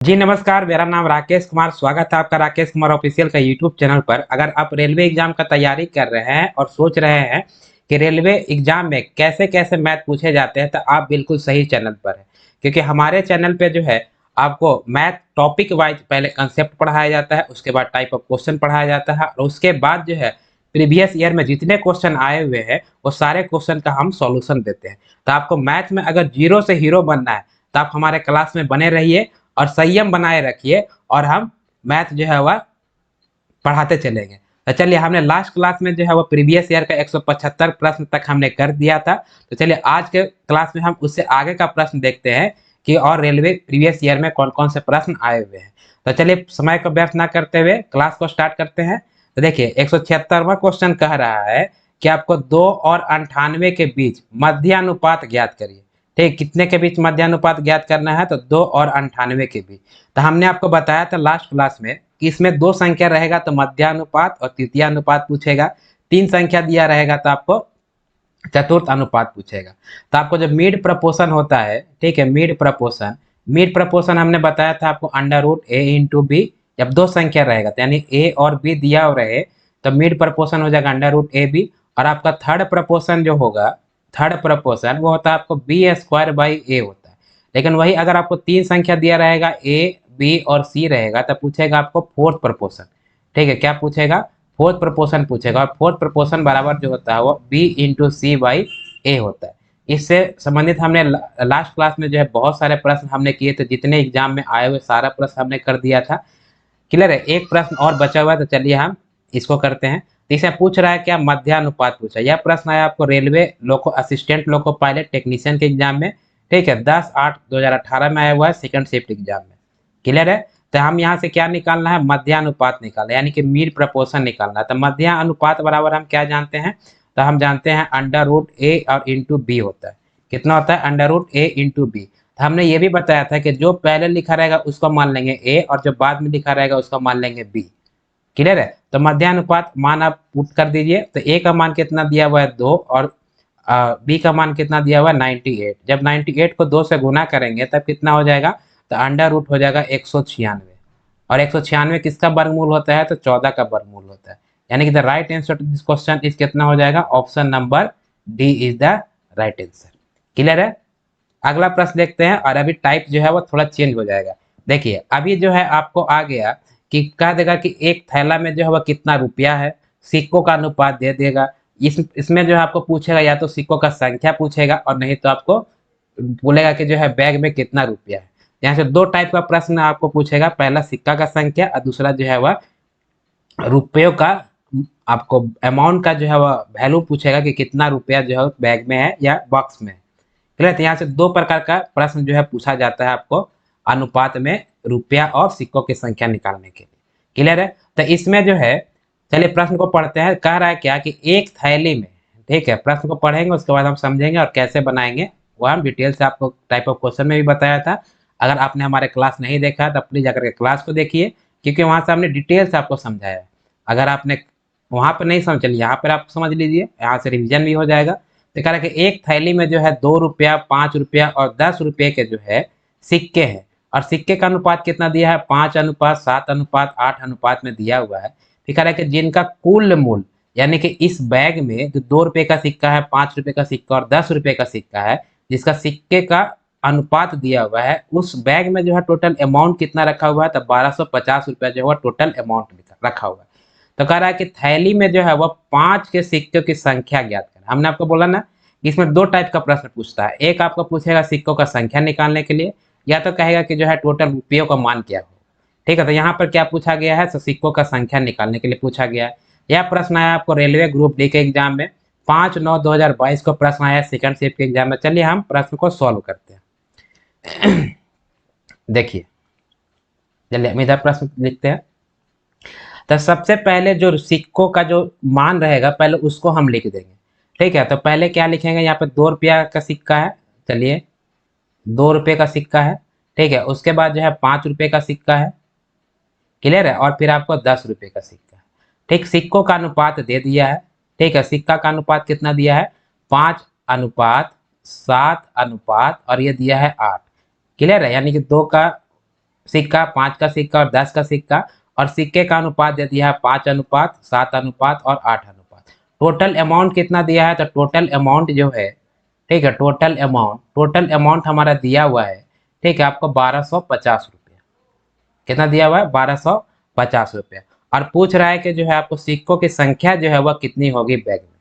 जी नमस्कार, मेरा नाम राकेश कुमार। स्वागत है आपका राकेश कुमार ऑफिशियल का यूट्यूब चैनल पर। अगर आप रेलवे एग्जाम का तैयारी कर रहे हैं और सोच रहे हैं कि रेलवे एग्जाम में कैसे कैसे मैथ पूछे जाते हैं, तो आप बिल्कुल सही चैनल पर हैं। क्योंकि हमारे चैनल पे जो है आपको मैथ टॉपिक वाइज पहले कंसेप्ट पढ़ाया जाता है, उसके बाद टाइप ऑफ क्वेश्चन पढ़ाया जाता है और उसके बाद जो है प्रीवियस ईयर में जितने क्वेश्चन आए हुए हैं वो सारे क्वेश्चन का हम सॉल्यूशन देते हैं। तो आपको मैथ में अगर जीरो से हीरो बनना है तो आप हमारे क्लास में बने रहिए और संयम बनाए रखिए और हम मैथ जो है वह पढ़ाते चलेंगे। तो चलिए, हमने लास्ट क्लास में जो है वो प्रीवियस ईयर का 175 प्रश्न तक हमने कर दिया था। तो चलिए आज के क्लास में हम उससे आगे का प्रश्न देखते हैं कि और रेलवे प्रीवियस ईयर में कौन कौन से प्रश्न आए हुए हैं। तो चलिए समय को व्यर्थ ना करते हुए क्लास को स्टार्ट करते हैं। तो देखिए 176वां क्वेश्चन कह रहा है कि आपको 2 और 98 के बीच मध्यानुपात ज्ञात करिए। ठीक, कितने के बीच मध्यानुपात ज्ञात करना है? तो 2 और 98 के बीच। तो हमने आपको बताया था लास्ट क्लास में कि इसमें दो संख्या रहेगा तो मध्यानुपात और तृतीय अनुपात पूछेगा। तीन संख्या दिया रहेगा तो आपको चतुर्थ अनुपात पूछेगा। तो आपको जब मिड प्रपोर्शन होता है, ठीक है, मिड प्रपोर्शन हमने बताया था आपको अंडर रूट ए इंटू बी। जब दो संख्या रहेगा तो यानी ए और बी दिया हुआ रहे तो मिड प्रपोर्शन हो जाएगा अंडर रूट ए बी। और आपका थर्ड प्रपोर्शन जो होगा, थर्ड प्रपोर्शन वो होता है आपको बी स्क्वायर बाई ए होता है। लेकिन वही अगर आपको तीन संख्या दिया रहेगा ए बी और सी रहेगा तब पूछेगा आपको फोर्थ प्रपोर्शन। ठीक है, क्या पूछेगा? फोर्थ प्रपोर्शन पूछेगा। और फोर्थ प्रपोर्शन बराबर जो होता है वो बी इंटू सी बाई ए होता है। इससे संबंधित हमने लास्ट क्लास में जो है बहुत सारे प्रश्न हमने किए थे, जितने एग्जाम में आए हुए सारा प्रश्न हमने कर दिया था। क्लियर है? एक प्रश्न और बचा हुआ है तो चलिए हम इसको करते हैं। तो इसे पूछ रहा है क्या? मध्यानुपात पूछा। यह प्रश्न आया आपको रेलवे लोको असिस्टेंट लोको पायलट टेक्नीशियन के एग्जाम में। ठीक है, 10/8/2018 में आया हुआ है, सेकंड शिफ्ट एग्जाम में। क्लियर है? तो हम यहाँ से क्या निकालना है? मध्यानुपात निकालना, यानी कि मीन प्रपोर्शन निकालना है। तो मध्यानुपात बराबर हम क्या जानते हैं? तो हम जानते हैं अंडर रूट ए और इंटू बी होता है। कितना होता है? अंडर रूट ए इंटू बी। हमने ये भी बताया था कि जो पहले लिखा रहेगा उसको मान लेंगे ए और जो बाद में लिखा रहेगा उसको मान लेंगे बी। क्लियर है? तो मध्यानुपात मान आप पुट कर दीजिए। तो ए का मान कितना दिया हुआ है? 2 और बी का मान कितना दिया हुआ है? 98। जब 98 को 2 से गुना करेंगे तब कितना हो जाएगा? तो अंडर रूट हो जाएगा 196। और 196 किसका वर्गमूल होता है? तो 14 का वर्गमूल होता है। यानी कि the right answer to this question is कितना हो जाएगा? Option number D is the right answer. Clear है? अगला प्रश्न देखते हैं और अभी टाइप जो है वो थोड़ा चेंज हो जाएगा। देखिए अभी जो है आपको आ गया कि कह देगा कि एक थैला में जो है वह कितना रुपया है, सिक्कों का अनुपात दे देगा। इसमें जो है आपको पूछेगा या तो सिक्कों का संख्या पूछेगा और नहीं तो आपको बोलेगा कि जो है बैग में कितना रुपया है। यहाँ से दो टाइप का प्रश्न आपको पूछेगा, पहला सिक्का का संख्या और दूसरा जो है वह रुपयों का, आपको अमाउंट का जो है वह वैल्यू पूछेगा कि कितना रुपया जो है बैग में है या बॉक्स में है। क्लियर? तो यहाँ से दो प्रकार का प्रश्न जो है पूछा जाता है आपको अनुपात में रुपया और सिक्कों की संख्या निकालने के लिए। क्लियर है? तो इसमें जो है, चलिए प्रश्न को पढ़ते हैं। कह रहा है क्या कि एक थैली में, ठीक है, प्रश्न को पढ़ेंगे उसके बाद हम समझेंगे और कैसे बनाएंगे वो हम डिटेल से आपको टाइप ऑफ क्वेश्चन में भी बताया था। अगर आपने हमारे क्लास नहीं देखा तो प्लीज जाकर के क्लास को देखिए, क्योंकि वहां से हमने डिटेल से आपको समझाया है। अगर आपने वहां पर नहीं समझ, चलिए यहाँ पर आप समझ लीजिए, यहाँ से रिविजन भी हो जाएगा। तो कह रहा है कि एक थैली में जो है 2 रुपया, 5 रुपया और 10 रुपये के जो है सिक्के हैं और सिक्के का अनुपात कितना दिया है? 5:7:8 में दिया हुआ है। फिर कह रहा है कि जिनका कुल मूल्य, यानी कि इस बैग में जो 2 रुपये का सिक्का है, 5 रुपये का सिक्का और 10 रुपये का सिक्का है, जिसका सिक्के का अनुपात दिया हुआ है, उस बैग में जो है टोटल अमाउंट कितना रखा हुआ है? तो 1250 रुपया जो है टोटल अमाउंट रखा हुआ है। तो कह रहा है कि थैली में जो है वह 5 के सिक्कों की संख्या ज्ञात करें। हमने आपको बोला ना कि इसमें दो टाइप का प्रश्न पूछता है। एक आपको पूछेगा सिक्कों का संख्या निकालने के लिए, या तो कहेगा कि जो है टोटल रुपयों का मान क्या हो। ठीक है, तो यहाँ पर क्या पूछा गया है? तो सिक्कों का संख्या निकालने के लिए पूछा गया है। यह प्रश्न आया आपको रेलवे ग्रुप डी के एग्जाम में 5/9/2022 को प्रश्न आया सेकंड शिफ्ट के एग्जाम में। चलिए हम प्रश्न को सॉल्व करते हैं। देखिए, चलिए हम इधर प्रश्न लिखते हैं। तो सबसे पहले जो सिक्कों का जो मान रहेगा पहले उसको हम लिख देंगे। ठीक है, तो पहले क्या लिखेंगे? यहाँ पे 2 रुपया का सिक्का है। चलिए, 2 रुपये का सिक्का है। ठीक है, उसके बाद जो है 5 रुपये का सिक्का है। क्लियर है? और फिर आपको 10 रुपये का सिक्का है। ठीक, सिक्कों का अनुपात दे दिया है। ठीक है, सिक्का का अनुपात कितना दिया है? 5:7 और ये दिया है 8। क्लियर है? यानी कि 2 का सिक्का, 5 का सिक्का और 10 का सिक्का, और सिक्के का अनुपात दे दिया है 5 अनुपात, 7 अनुपात और 8 अनुपात। टोटल अमाउंट कितना दिया है, तो टोटल अमाउंट जो है, ठीक है, टोटल अमाउंट हमारा दिया हुआ है, ठीक है, आपको 1250 रुपया। कितना दिया हुआ है, 1250 रुपया। और पूछ रहा है कि जो है आपको सिक्कों की संख्या जो है वह कितनी होगी बैग में।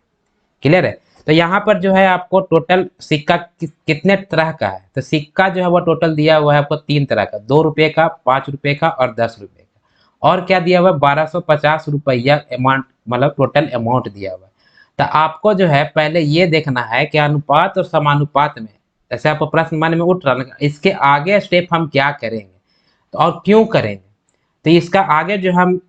क्लियर है। तो यहाँ पर जो है आपको टोटल सिक्का कितने तरह का है, तो सिक्का जो है वो टोटल दिया हुआ है आपको 3 तरह का, 2 रुपये का, 5 रुपये का और 10 रुपये का। और क्या दिया हुआ है, 1250 रुपया अमाउंट, मतलब टोटल अमाउंट दिया हुआ है। तो आपको जो है पहले ये देखना है कि अनुपात और समानुपात में, जैसे आपको प्रश्न मन में उठ रहा है, इसके आगे स्टेप हम क्या करेंगे तो और क्यों करेंगे, तो इसका आगे जो हम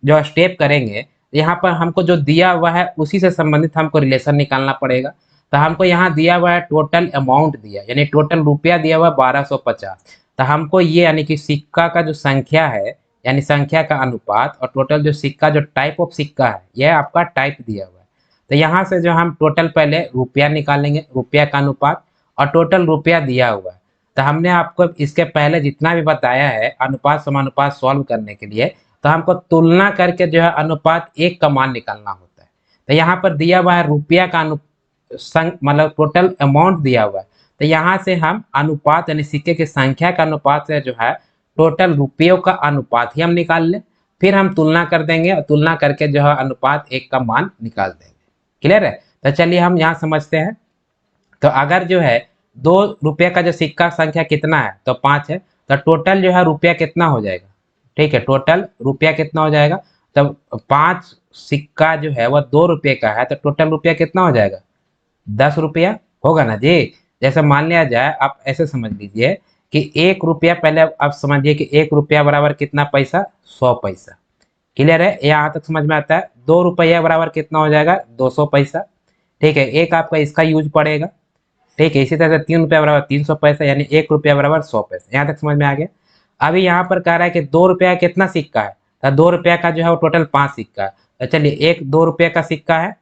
जो स्टेप करेंगे, यहाँ पर हमको जो दिया हुआ है उसी से संबंधित हमको रिलेशन निकालना पड़ेगा। तो हमको यहाँ दिया हुआ है टोटल अमाउंट दिया, यानी टोटल रुपया दिया हुआ है 1250। तो हमको ये यानी कि सिक्का का जो संख्या है, यानी संख्या का अनुपात, और टोटल जो सिक्का जो टाइप ऑफ सिक्का है, यह आपका टाइप दिया हुआ है। तो यहाँ से जो हम टोटल पहले रुपया निकालेंगे, रुपया का अनुपात, और टोटल रुपया दिया हुआ है। तो हमने आपको इसके पहले जितना भी बताया है अनुपात समानुपात सॉल्व करने के लिए, तो हमको तुलना करके जो है अनुपात 1 का मान निकालना होता है। तो यहाँ पर दिया हुआ है रुपया का मतलब टोटल अमाउंट दिया हुआ है। तो यहाँ से हम अनुपात यानी सिक्के की संख्या का अनुपात से जो है टोटल रुपयों का अनुपात ही हम निकाल लें, फिर हम तुलना कर देंगे और तुलना करके जो है अनुपात 1 का मान निकाल देंगे। क्लियर है। तो चलिए हम यहाँ समझते हैं। तो अगर जो है 2 रुपये का जो सिक्का संख्या कितना है, तो 5 है, तो टोटल जो है रुपया कितना हो जाएगा, ठीक है, टोटल रुपया कितना हो जाएगा, तब 5 सिक्का जो है वह 2 रुपये का है, तो टोटल रुपया कितना हो जाएगा, 10 रुपया होगा ना जी। जैसे मान लिया जाए, आप ऐसे समझ लीजिए कि 1 रुपया, पहले आप समझिए कि 1 रुपया बराबर कितना पैसा, 100 पैसा। क्लियर है, यहाँ तक समझ में आता है। 2 रुपया बराबर कितना हो जाएगा, 200 पैसा। ठीक है, एक आपका इसका यूज पड़ेगा। ठीक है, इसी तरह से 3 रुपया बराबर 300 पैसा, यानी 1 रुपया बराबर 100 पैसा। यहाँ तक समझ में आ गया। अभी यहाँ पर कह रहा है कि 2 रुपया कितना सिक्का है, तो 2 रुपया का जो है वो टोटल 5 सिक्का है। तो चलिए, एक 2 रुपये का सिक्का है,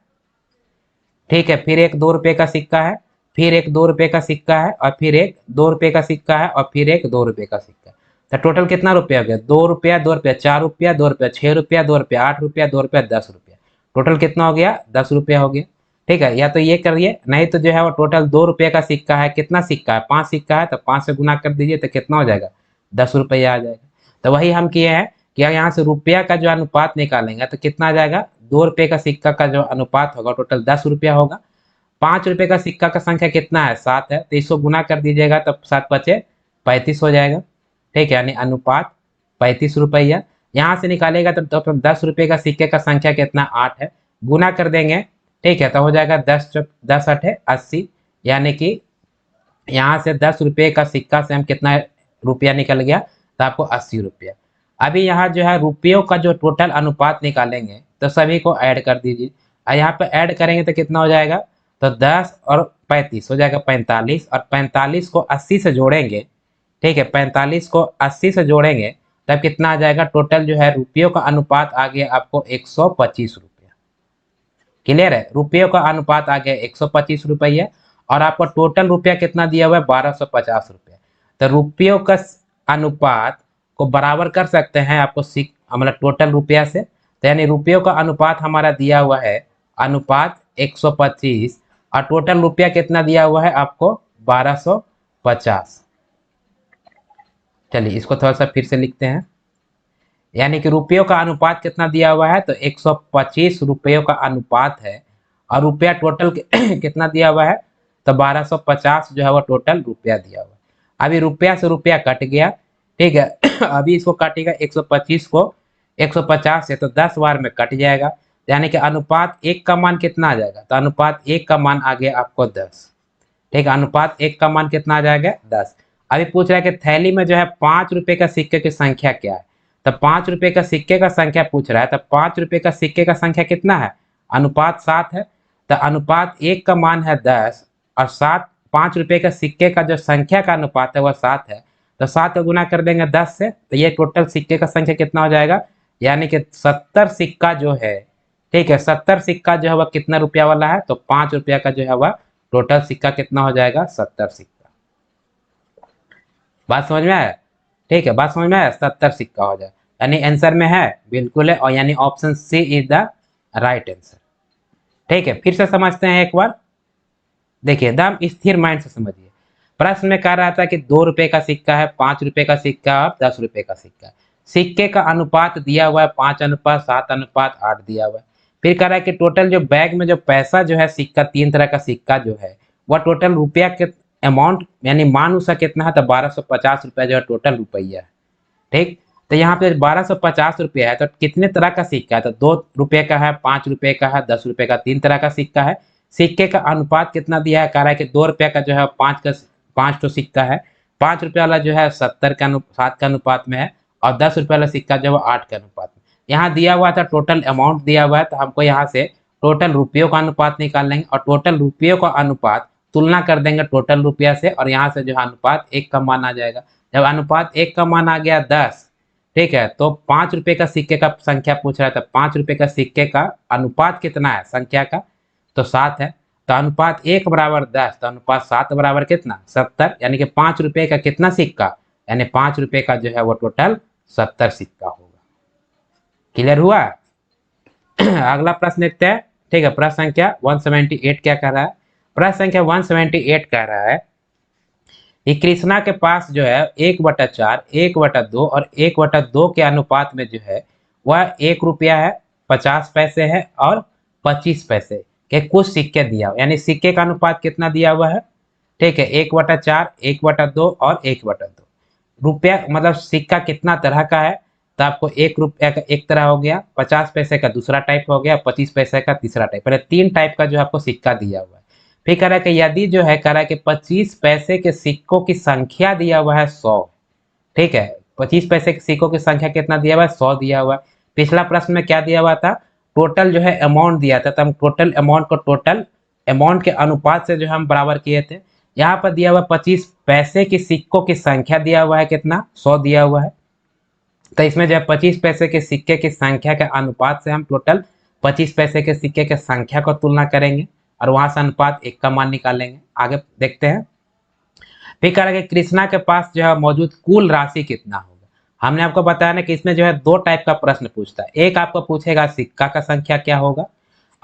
ठीक है, फिर एक 2 रुपये का सिक्का है, फिर एक 2 रुपये का सिक्का है, और फिर एक 2 रुपये का सिक्का है, और फिर एक 2 रुपये का सिक्का है। तो टोटल कितना रुपया हो गया, 2 रुपया, 2 रुपया, 4 रुपया, 2 रुपया, 6 रुपया, 2 रुपया, 8 रुपया, 2 रुपया, 10 रुपया। टोटल कितना हो गया, 10 रुपया हो गया। ठीक है, या तो ये करिए, नहीं तो जो है वो टोटल 2 रुपये का सिक्का है, कितना सिक्का है, 5 सिक्का है, तो 5 से गुना कर दीजिए तो कितना हो जाएगा, 10 रुपया आ जाएगा। तो वही हम किए हैं कि यहाँ से रुपया का जो अनुपात निकालेंगे तो कितना आ जाएगा, 2 रुपये का सिक्का का जो अनुपात होगा टोटल 10 रुपया होगा। 5 रुपये का सिक्का का संख्या कितना है, 7 है, तो इसको गुना कर दीजिएगा तो 7 पचे 35 हो जाएगा। ठीक है, यानी अनुपात 35 रुपया। यहाँ से निकालेगा तो टोटल 10 रुपये का सिक्के का संख्या कितना, 8 है, गुना कर देंगे। ठीक है, तो हो जाएगा 10 अठे 80, यानी कि यहाँ से 10 रुपये का सिक्का से हम कितना रुपया निकल गया, तो आपको 80 रुपया। अभी यहाँ जो है रुपयों का जो टोटल अनुपात निकालेंगे तो सभी को ऐड कर दीजिए, और यहाँ पे ऐड करेंगे तो कितना हो जाएगा, तो 10 और 35 हो जाएगा 45, और 45 को 80 से जोड़ेंगे। ठीक है, 45 को 80 से जोड़ेंगे तब कितना आ जाएगा, टोटल जो है रुपयों का अनुपात आ गया आपको 125 रुपया। क्लियर है, रुपयों का अनुपात आ गया 125 रुपया, और आपको टोटल रुपया कितना दिया हुआ है, 1250 रुपया। तो रुपयों का अनुपात को बराबर कर सकते हैं आपको मतलब टोटल रुपया से। तो यानी रुपयों का अनुपात हमारा दिया हुआ है अनुपात 125, और टोटल रुपया कितना दिया हुआ है आपको, 1250। चलिए इसको थोड़ा सा फिर से लिखते हैं। यानी कि रुपयों का अनुपात कितना दिया हुआ है, तो 125 रुपयों का अनुपात है, और रुपया टोटल कितना दिया हुआ है, तो 1250 जो है वो टोटल रुपया दिया हुआ है। अभी रुपया से रुपया कट गया। ठीक है, अभी इसको काटेगा 125 को 150 से, तो 10 बार में कट जाएगा, यानी कि अनुपात 1 का मान कितना आ जाएगा, तो अनुपात 1 का मान आ गया आपको 10। ठीक है, अनुपात 1 का मान कितना आ जाएगा, 10। अभी पूछ रहा है कि थैली में जो है 5 रुपये का सिक्के की संख्या क्या है। तो 5 रुपये का सिक्के का संख्या पूछ रहा है, तो 5 रुपये का सिक्के का संख्या कितना है, अनुपात 7 है। तो अनुपात 1 का मान है 10, और 7 5 रुपये का सिक्के का जो संख्या का अनुपात है वह 7 है। तो 7 को गुना कर देंगे 10 से, तो ये टोटल सिक्के का संख्या कितना हो जाएगा, यानी कि 70 सिक्का जो है। ठीक है, 70 सिक्का जो है वह कितना रुपया वाला है, तो 5 रुपया का जो है वह टोटल सिक्का कितना हो जाएगा, 70 सिक्का। बात समझ में आया। ठीक है, बात समझ में आया, 70 सिक्का हो जाए, यानी आंसर में है बिल्कुल है, और यानी option C is the right answer. ठीक है, फिर से समझते हैं एक बार। देखिए एकदम स्थिर माइंड से समझिए। प्रश्न में कह रहा था कि 2 रुपए का सिक्का है, 5 रुपए का सिक्का और 10 रुपए का सिक्का है। सिक्के का अनुपात दिया हुआ है 5:7:8 दिया हुआ है। फिर कह रहा है कि टोटल जो बैग में जो पैसा जो है सिक्का, 3 तरह का सिक्का जो है वह टोटल रुपया के अमाउंट यानी मान उसका कितना है, तो 1250 रुपया जो है टोटल रुपया है। ठीक, तो यहाँ पे 1250 रुपया है, तो कितने तरह का सिक्का है, तो 2 रुपये का है, 5 रुपए का है, 10 रुपए का, 3 तरह का सिक्का है। सिक्के का अनुपात कितना दिया है, कह रहा है कि 2 रुपये का जो है 5 तो सिक्का है, 5 रुपये वाला जो है 7 के अनुपात में है, और 10 रुपये वाला सिक्का जो है 8 के अनुपात में। यहाँ दिया हुआ था टोटल अमाउंट दिया हुआ है, तो हमको यहाँ से टोटल रुपयों का अनुपात निकाल लेंगे, और टोटल रुपयों का अनुपात तुलना कर देंगे टोटल रुपया से, और यहाँ से जो है अनुपात 1 का मान आ जाएगा। जब अनुपात 1 का मान आ गया 10, ठीक है, तो 5 रुपए का सिक्के का संख्या पूछ रहा था, 5 रुपए का सिक्के का अनुपात कितना है संख्या का, तो 7 है। तो अनुपात 1 बराबर 10, तो अनुपात 7 बराबर कितना, 70, यानी कि 5 रुपए का कितना सिक्का, यानी 5 रुपए का जो है वो टोटल 70 सिक्का होगा। क्लियर हुआ? अगला प्रश्न देखते हैं। ठीक है, प्रश्न संख्या 178 क्या कह रहा है? प्रश्न संख्या 178 कह रहा है कि कृष्णा के पास जो है 1/4, 1/2 और 1/2 के अनुपात में जो है वह 1 रुपया है, 50 पैसे है और 25 पैसे के कुछ सिक्के दिया हुआ, यानी सिक्के का अनुपात कितना दिया हुआ है? ठीक है, 1/4, 1/2 और 1/2। रुपया मतलब सिक्का कितना तरह का है, तो आपको 1 रुपया का एक तरह हो गया, 50 पैसे का दूसरा टाइप हो गया, 25 पैसे का तीसरा टाइप, पहले 3 टाइप का जो आपको सिक्का दिया हुआ है। फिर कह रहा है कि यदि जो है कह रहा है कि 25 पैसे के सिक्कों की संख्या दिया हुआ है 100। ठीक है, 25 पैसे के सिक्कों की संख्या कितना दिया हुआ है, 100 दिया हुआ है। पिछला प्रश्न में क्या दिया हुआ था, टोटल जो है अमाउंट दिया था, तो हम टोटल अमाउंट को टोटल अमाउंट के अनुपात से जो हम बराबर किए थे। यहाँ पर दिया हुआ 25 पैसे की सिक्कों की संख्या दिया हुआ है कितना, 100 दिया हुआ है। तो इसमें जो है 25 पैसे के सिक्के की संख्या के अनुपात से हम टोटल 25 पैसे के सिक्के के संख्या को तुलना करेंगे, और वहां से अनुपात 1 का मान निकालेंगे। आगे देखते हैं। फिर कह रहा है कि कृष्णा के पास जो है मौजूद कुल राशि कितना होगा। हमने आपको बताया ना कि इसमें जो है 2 टाइप का प्रश्न पूछता है, एक आपको पूछेगा सिक्का का संख्या क्या होगा,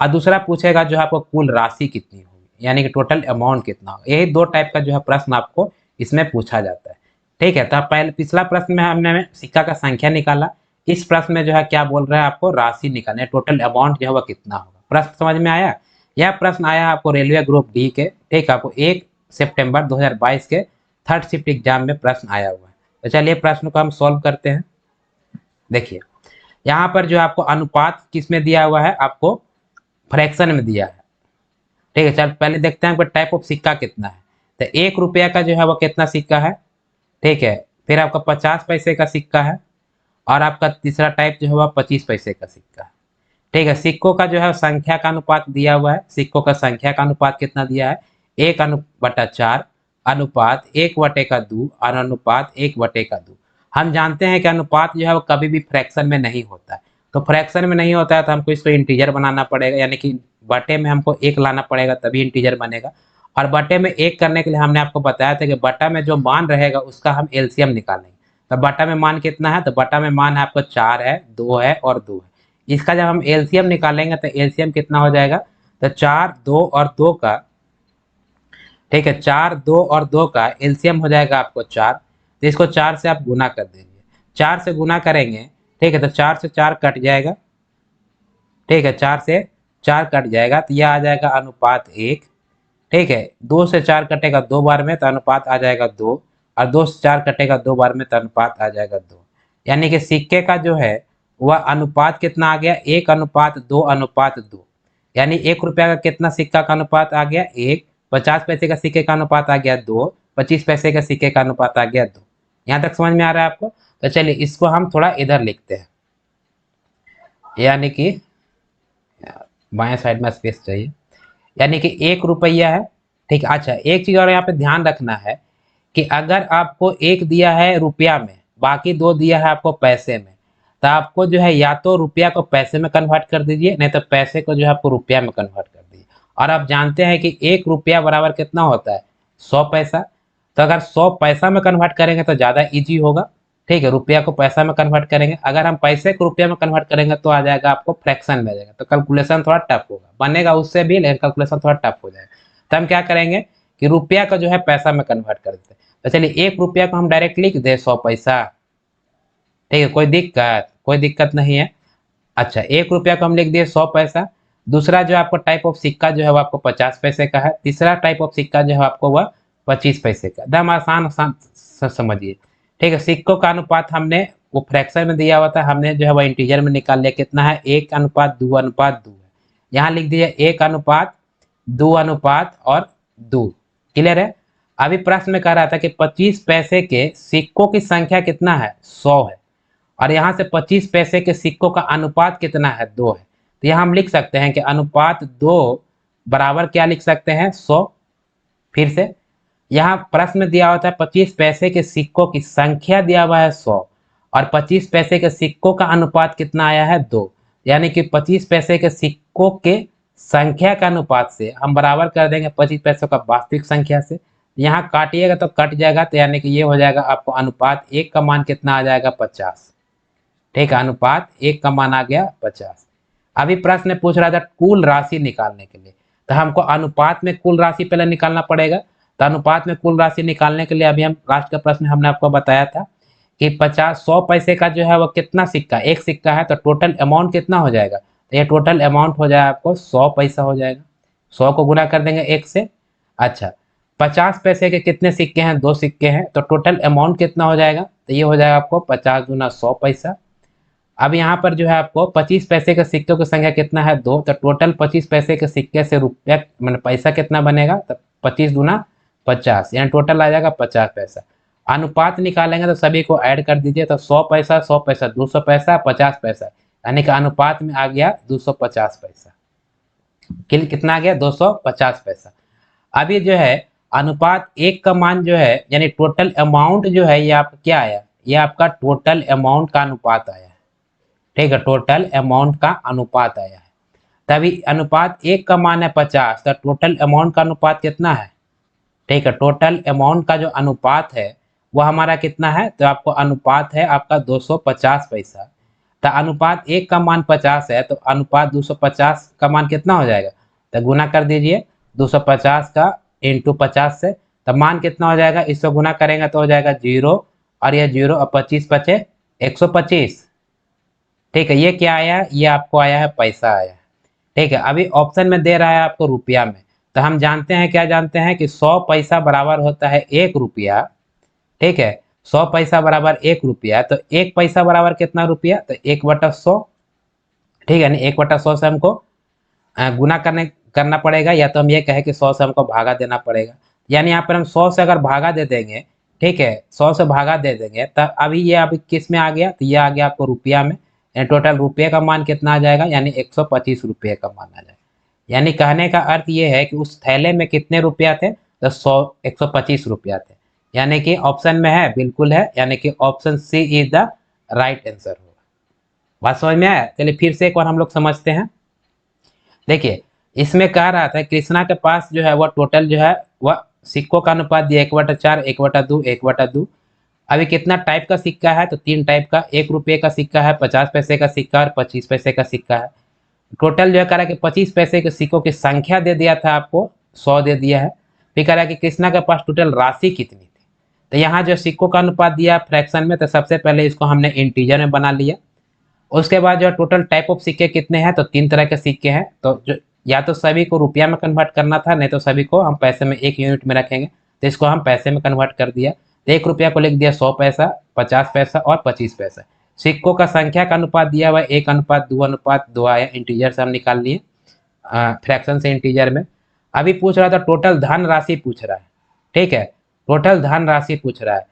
और दूसरा पूछेगा जो आपको कुल राशि कितनी होगी, यानी कि टोटल अमाउंट कितना होगा। यही 2 टाइप का जो है प्रश्न आपको इसमें पूछा जाता है। ठीक है, तो पहले पिछला प्रश्न में हमने सिक्का का संख्या निकाला, इस प्रश्न में जो है क्या बोल रहा है, आपको राशि निकालना है, टोटल अमाउंट जो है वह कितना होगा। प्रश्न समझ में आया? यह प्रश्न आया आपको रेलवे ग्रुप डी के, ठीक, आपको 1 सितंबर 2022 के 3rd शिफ्ट एग्जाम में प्रश्न आया हुआ है। तो चलिए प्रश्न को हम सॉल्व करते हैं। देखिए यहाँ पर जो आपको अनुपात किस में दिया हुआ है, आपको फ्रैक्शन में दिया है। ठीक है, चल पहले देखते हैं टाइप ऑफ सिक्का कितना है। तो 1 रुपया का जो है वो कितना सिक्का है, ठीक है, फिर आपका 50 पैसे का सिक्का है, और आपका तीसरा टाइप जो है वह 25 पैसे का सिक्का है। ठीक है, सिक्कों का जो है संख्या का अनुपात दिया हुआ है, सिक्कों का संख्या का अनुपात कितना दिया है, 1/4 अनुपात 1/2 और अनुपात 1/2। हम जानते हैं कि अनुपात जो है वो कभी भी फ्रैक्शन में नहीं होता है, तो फ्रैक्शन में नहीं होता है तो हमको इसको इंटीजर बनाना पड़ेगा, यानी कि बटे में हमको 1 लाना पड़ेगा तभी इंटीजर बनेगा। और बटे में 1 करने के लिए हमने आपको बताया था कि बटा में जो मान रहेगा उसका हम एलसीएम निकालेंगे। तो बटा में मान कितना है, तो बटा में मान है आपको 4 है, 2 है और 2 है। इसका जब हम एलसीएम निकालेंगे तो एलसीएम कितना हो जाएगा, तो 4, 2 और 2 का, ठीक है, 4, 2 और 2 का एलसीएम हो जाएगा आपको 4। तो इसको 4 से आप गुना कर देंगे, 4 से गुना करेंगे, ठीक है, तो 4 से 4 कट जाएगा, ठीक है, 4 से 4 कट जाएगा, तो यह आ जाएगा अनुपात 1। ठीक है, 2 से 4 कटेगा 2 बार में तो अनुपात आ जाएगा 2, और 2 से 4 कटेगा 2 बार में तो अनुपात आ जाएगा 2। यानी कि सिक्के का जो है वह अनुपात कितना आ गया, 1:2:2। यानी 1 रुपया का कितना सिक्का का अनुपात आ गया, 1, 50 पैसे का सिक्के का अनुपात आ गया 2, 25 पैसे का सिक्के का अनुपात आ गया 2। यहाँ तक समझ में आ रहा है आपको? तो चलिए इसको हम थोड़ा इधर लिखते हैं, यानी कि बाएं साइड में स्पेस चाहिए, यानी कि 1 रुपया है। ठीक, अच्छा एक चीज और यहाँ पे ध्यान रखना है कि अगर आपको 1 दिया है रुपया में, बाकी 2 दिया है आपको पैसे में, तो आपको जो है या तो रुपया को पैसे में कन्वर्ट कर दीजिए, नहीं तो पैसे को जो है आपको रुपया में कन्वर्ट कर दीजिए। और आप जानते हैं कि 1 रुपया बराबर कितना होता है, 100 पैसा। तो अगर 100 पैसा में कन्वर्ट करेंगे तो ज़्यादा ईजी होगा, ठीक है, रुपया को पैसा में कन्वर्ट करेंगे। अगर हम पैसे को रुपया में कन्वर्ट करेंगे तो आ जाएगा आपको फ्रैक्शन में आ जाएगा, तो कैलकुलेशन थोड़ा टफ होगा, बनेगा उससे भी लेकिन कैलकुलेशन थोड़ा टफ हो जाएगा। तो हम क्या करेंगे कि रुपया का जो है पैसा में कन्वर्ट कर देते हैं। तो चलिए 1 रुपया को हम डायरेक्ट लिख दे 100 पैसा। ठीक है, कोई दिक्कत नहीं है। अच्छा, 1 रुपया को हम लिख दिए 100 पैसा। दूसरा जो आपको टाइप ऑफ सिक्का जो है वो आपको 50 पैसे का है। तीसरा टाइप ऑफ सिक्का जो है आपको वह 25 पैसे का। एकदम आसान आसान समझिए। ठीक है, सिक्कों का अनुपात हमने वो फ्रैक्शन में दिया हुआ था, हमने जो है वो इंटीजर में निकाल लिया। कितना है? 1:2:2 है। यहाँ लिख दीजिए 1:2:2 क्लियर है। अभी प्रश्न में कह रहा था कि 25 पैसे के सिक्कों की संख्या कितना है? 100 है। और यहाँ से 25 पैसे के सिक्कों का अनुपात कितना है? 2 है। तो यहाँ हम लिख सकते हैं कि अनुपात 2 बराबर क्या लिख सकते हैं? 100। फिर से यहाँ प्रश्न में दिया होता है 25 पैसे के सिक्कों की संख्या दिया हुआ है 100 और 25 पैसे के सिक्कों का अनुपात कितना आया है? 2। यानी कि 25 पैसे के सिक्कों के संख्या का अनुपात से हम बराबर कर देंगे 25 पैसों का वास्तविक संख्या से। यहाँ काटिएगा तो कट जाएगा, तो यानी कि ये हो जाएगा आपको अनुपात 1 का मान कितना आ जाएगा? 50। ठीक है, अनुपात 1 का मान आ गया 50। अभी प्रश्न पूछ रहा था कुल राशि निकालने के लिए, तो हमको अनुपात में कुल राशि पहले निकालना पड़ेगा। तो अनुपात में कुल राशि निकालने के लिए अभी हम लास्ट का प्रश्न हमने आपको बताया था कि 100 पैसे का जो है वो कितना सिक्का? 1 सिक्का है, तो टोटल अमाउंट कितना हो जाएगा? तो ये टोटल अमाउंट हो जाएगा आपको 100 पैसा हो जाएगा। 100 को गुना कर देंगे 1 से। अच्छा, 50 पैसे के कितने सिक्के हैं? 2 सिक्के हैं, तो टोटल अमाउंट कितना हो जाएगा? तो ये हो जाएगा आपको 50 गुना 100 पैसा। अब यहाँ पर जो है आपको 25 पैसे के सिक्कों की संख्या कितना है? 2। तो टोटल 25 पैसे के सिक्के से रुपया मतलब पैसा कितना बनेगा? तो 25 गुना 50 यानी टोटल आ जाएगा 50 पैसा। अनुपात निकालेंगे तो सभी को ऐड कर दीजिए, तो 100 पैसा 100 पैसा 200 पैसा 50 पैसा, यानी कि अनुपात में आ गया 250 पैसा। कितना आ गया? 250 पैसा। अब ये जो है अनुपात 1 का मान जो है यानी टोटल अमाउंट जो है ये आपका क्या आया? ये आपका टोटल अमाउंट का अनुपात आया है। ठीक है, टोटल अमाउंट का अनुपात आया है। तभी अनुपात 1 का मान है 50, तो टोटल अमाउंट का अनुपात कितना है? ठीक है, टोटल अमाउंट का जो अनुपात है वह हमारा कितना है? तो आपको अनुपात है आपका 250 पैसा। तो अनुपात 1 का मान 50 है, तो अनुपात 250 का मान कितना हो जाएगा? तो गुना कर दीजिए 250 का इंटू 50 से, तो मान कितना हो जाएगा? इससे गुना करेंगे तो हो जाएगा 0 और यह 0 और 25 बचे 125। ठीक है, ये क्या आया? ये आपको आया है पैसा आया है। ठीक है, अभी ऑप्शन में दे रहा है आपको रुपया में, तो हम जानते हैं क्या जानते हैं कि 100 पैसा बराबर होता है 1 रुपया। ठीक है, 100 पैसा बराबर 1 रुपया, तो 1 पैसा बराबर कितना रुपया? तो 1/100। ठीक है, 1/100 से हमको गुना करना पड़ेगा, या तो हम ये कहें कि 100 से हमको भागा देना पड़ेगा। यानी यहाँ पर हम 100 से अगर भागा दे देंगे, ठीक है, 100 से भागा दे देंगे, तब अभी ये अभी किस में आ गया? तो ये आ गया आपको रुपया में। टोटल रुपये का मान कितना आ जाएगा? यानी 125 रुपये का मान आ जाएगा। यानी कहने का अर्थ ये है कि उस थैले में कितने रुपया थे? तो 125 रुपया थे। यानी कि ऑप्शन में है, बिल्कुल है, यानी कि option C is the right answer होगा। बात समझ में आया? चलिए फिर से एक बार हम लोग समझते हैं। देखिए, इसमें कह रहा था कृष्णा के पास जो है वह टोटल जो है वह सिक्कों का अनुपात दिया 1/4 1/2 1/2। अभी कितना टाइप का सिक्का है? तो 3 टाइप का। 1 रुपये का सिक्का है, 50 पैसे का सिक्का और 25 पैसे का सिक्का है। टोटल जो है कह रहा है कि 25 पैसे के सिक्कों की संख्या दे दिया था आपको, 100 दे दिया है। फिर कह रहा है कि कृष्णा के पास टोटल राशि कितनी थी। तो यहाँ जो सिक्कों का अनुपात दिया फ्रैक्शन में, तो सबसे पहले इसको हमने इंटीजर में बना लिया। उसके बाद जो टोटल टाइप ऑफ सिक्के कितने हैं? तो 3 तरह के सिक्के हैं। तो जो या तो सभी को रुपया में कन्वर्ट करना था, नहीं तो सभी को हम पैसे में 1 यूनिट में रखेंगे, तो इसको हम पैसे में कन्वर्ट कर दिया। 1 रुपया को लिख दिया 100 पैसा 50 पैसा और 25 पैसा। सिक्कों का संख्या का अनुपात दिया हुआ 1:2:2 आया, इंटीजर से हम निकाल लिए फ्रैक्शन से इंटीजर में। अभी पूछ रहा था टोटल धन राशि पूछ रहा है। ठीक है, टोटल धन राशि पूछ रहा है।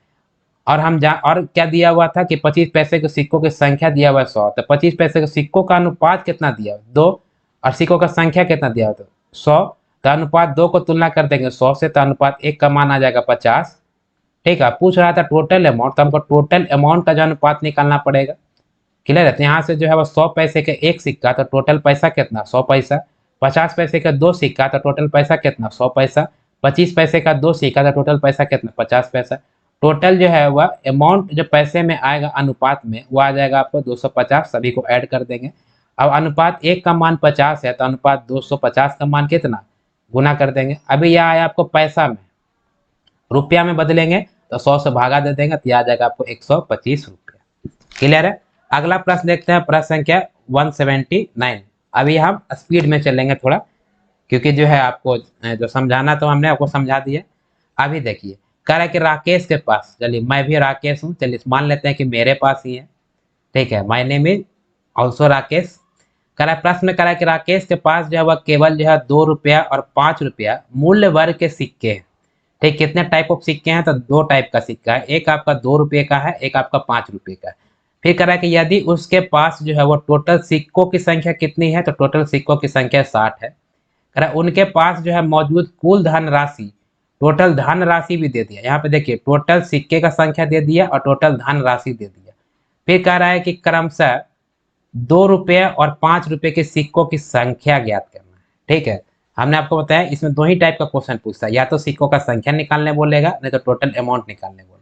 और और क्या दिया हुआ था कि 25 पैसे के सिक्कों की संख्या दिया हुआ है 100, तो 25 पैसे के सिक्कों का अनुपात कितना दिया हुआ? 2। और सिक्कों का संख्या कितना दिया हुआ? तो 100। तो अनुपात 2 को तुलना कर देंगे 100 से, तो अनुपात 1 का मान आ जाएगा 50। ठीक है, पूछ रहा था टोटल अमाउंट, तो हमको टोटल अमाउंट का जो अनुपात निकालना पड़ेगा। क्लियर है? तो यहाँ से जो है वो 100 पैसे के 1 सिक्का, तो टोटल पैसा कितना? 100 पैसा। 50 पैसे का 2 सिक्का, तो टोटल पैसा कितना? 100 पैसा। 25 पैसे का 2 सिक्का, तो टोटल पैसा कितना? 50 पैसा। टोटल जो है वह अमाउंट जो पैसे में आएगा अनुपात में वो आ जाएगा आपको 250, सभी को ऐड कर देंगे। अब अनुपात 1 का मान 50 है तो अनुपात 250 का मान कितना, गुना कर देंगे। अभी यह आया आपको पैसा में, रुपया में बदलेंगे तो 100 से भागा दे देंगे तो यह आ जाएगा आपको 125 रुपया। क्लियर है। अगला प्रश्न देखते हैं, प्रश्न संख्या 179। अभी हम स्पीड में चलेंगे थोड़ा, क्योंकि जो है आपको जो समझाना तो हमने आपको समझा दिया। अभी देखिए, कह रहा है कि राकेश के पास, चलिए मैं भी राकेश हूँ, चलिए मान लेते हैं कि मेरे पास ही है, ठीक है, my name is also Rakesh. कह रहा है प्रश्न में, कह रहा है कि राकेश के पास जो है वह केवल जो है 2 रुपया और 5 रुपया मूल्य वर्ग के सिक्के हैं। ठीक, कितने टाइप ऑफ सिक्के हैं, तो 2 टाइप का सिक्का है, एक आपका 2 रुपये का है, एक आपका 5 रुपये का है। फिर कह रहा है कि यदि उसके पास जो है वो टोटल सिक्कों की संख्या कितनी है, तो टोटल सिक्कों की संख्या 60 है। कह रहा है उनके पास जो है मौजूद कुल धन राशि, टोटल धन राशि भी दे दिया, यहाँ पे देखिए टोटल सिक्के का संख्या दे दिया और टोटल धन राशि दे दिया। फिर कह रहा है कि क्रमशः 2 रुपये और 5 रुपये के सिक्कों की संख्या ज्ञात करना है। ठीक है, हमने आपको बताया इसमें 2 ही टाइप का क्वेश्चन पूछता है, या तो सिक्कों का संख्या निकालने बोलेगा, नहीं तो टोटल अमाउंट निकालने बोलेगा।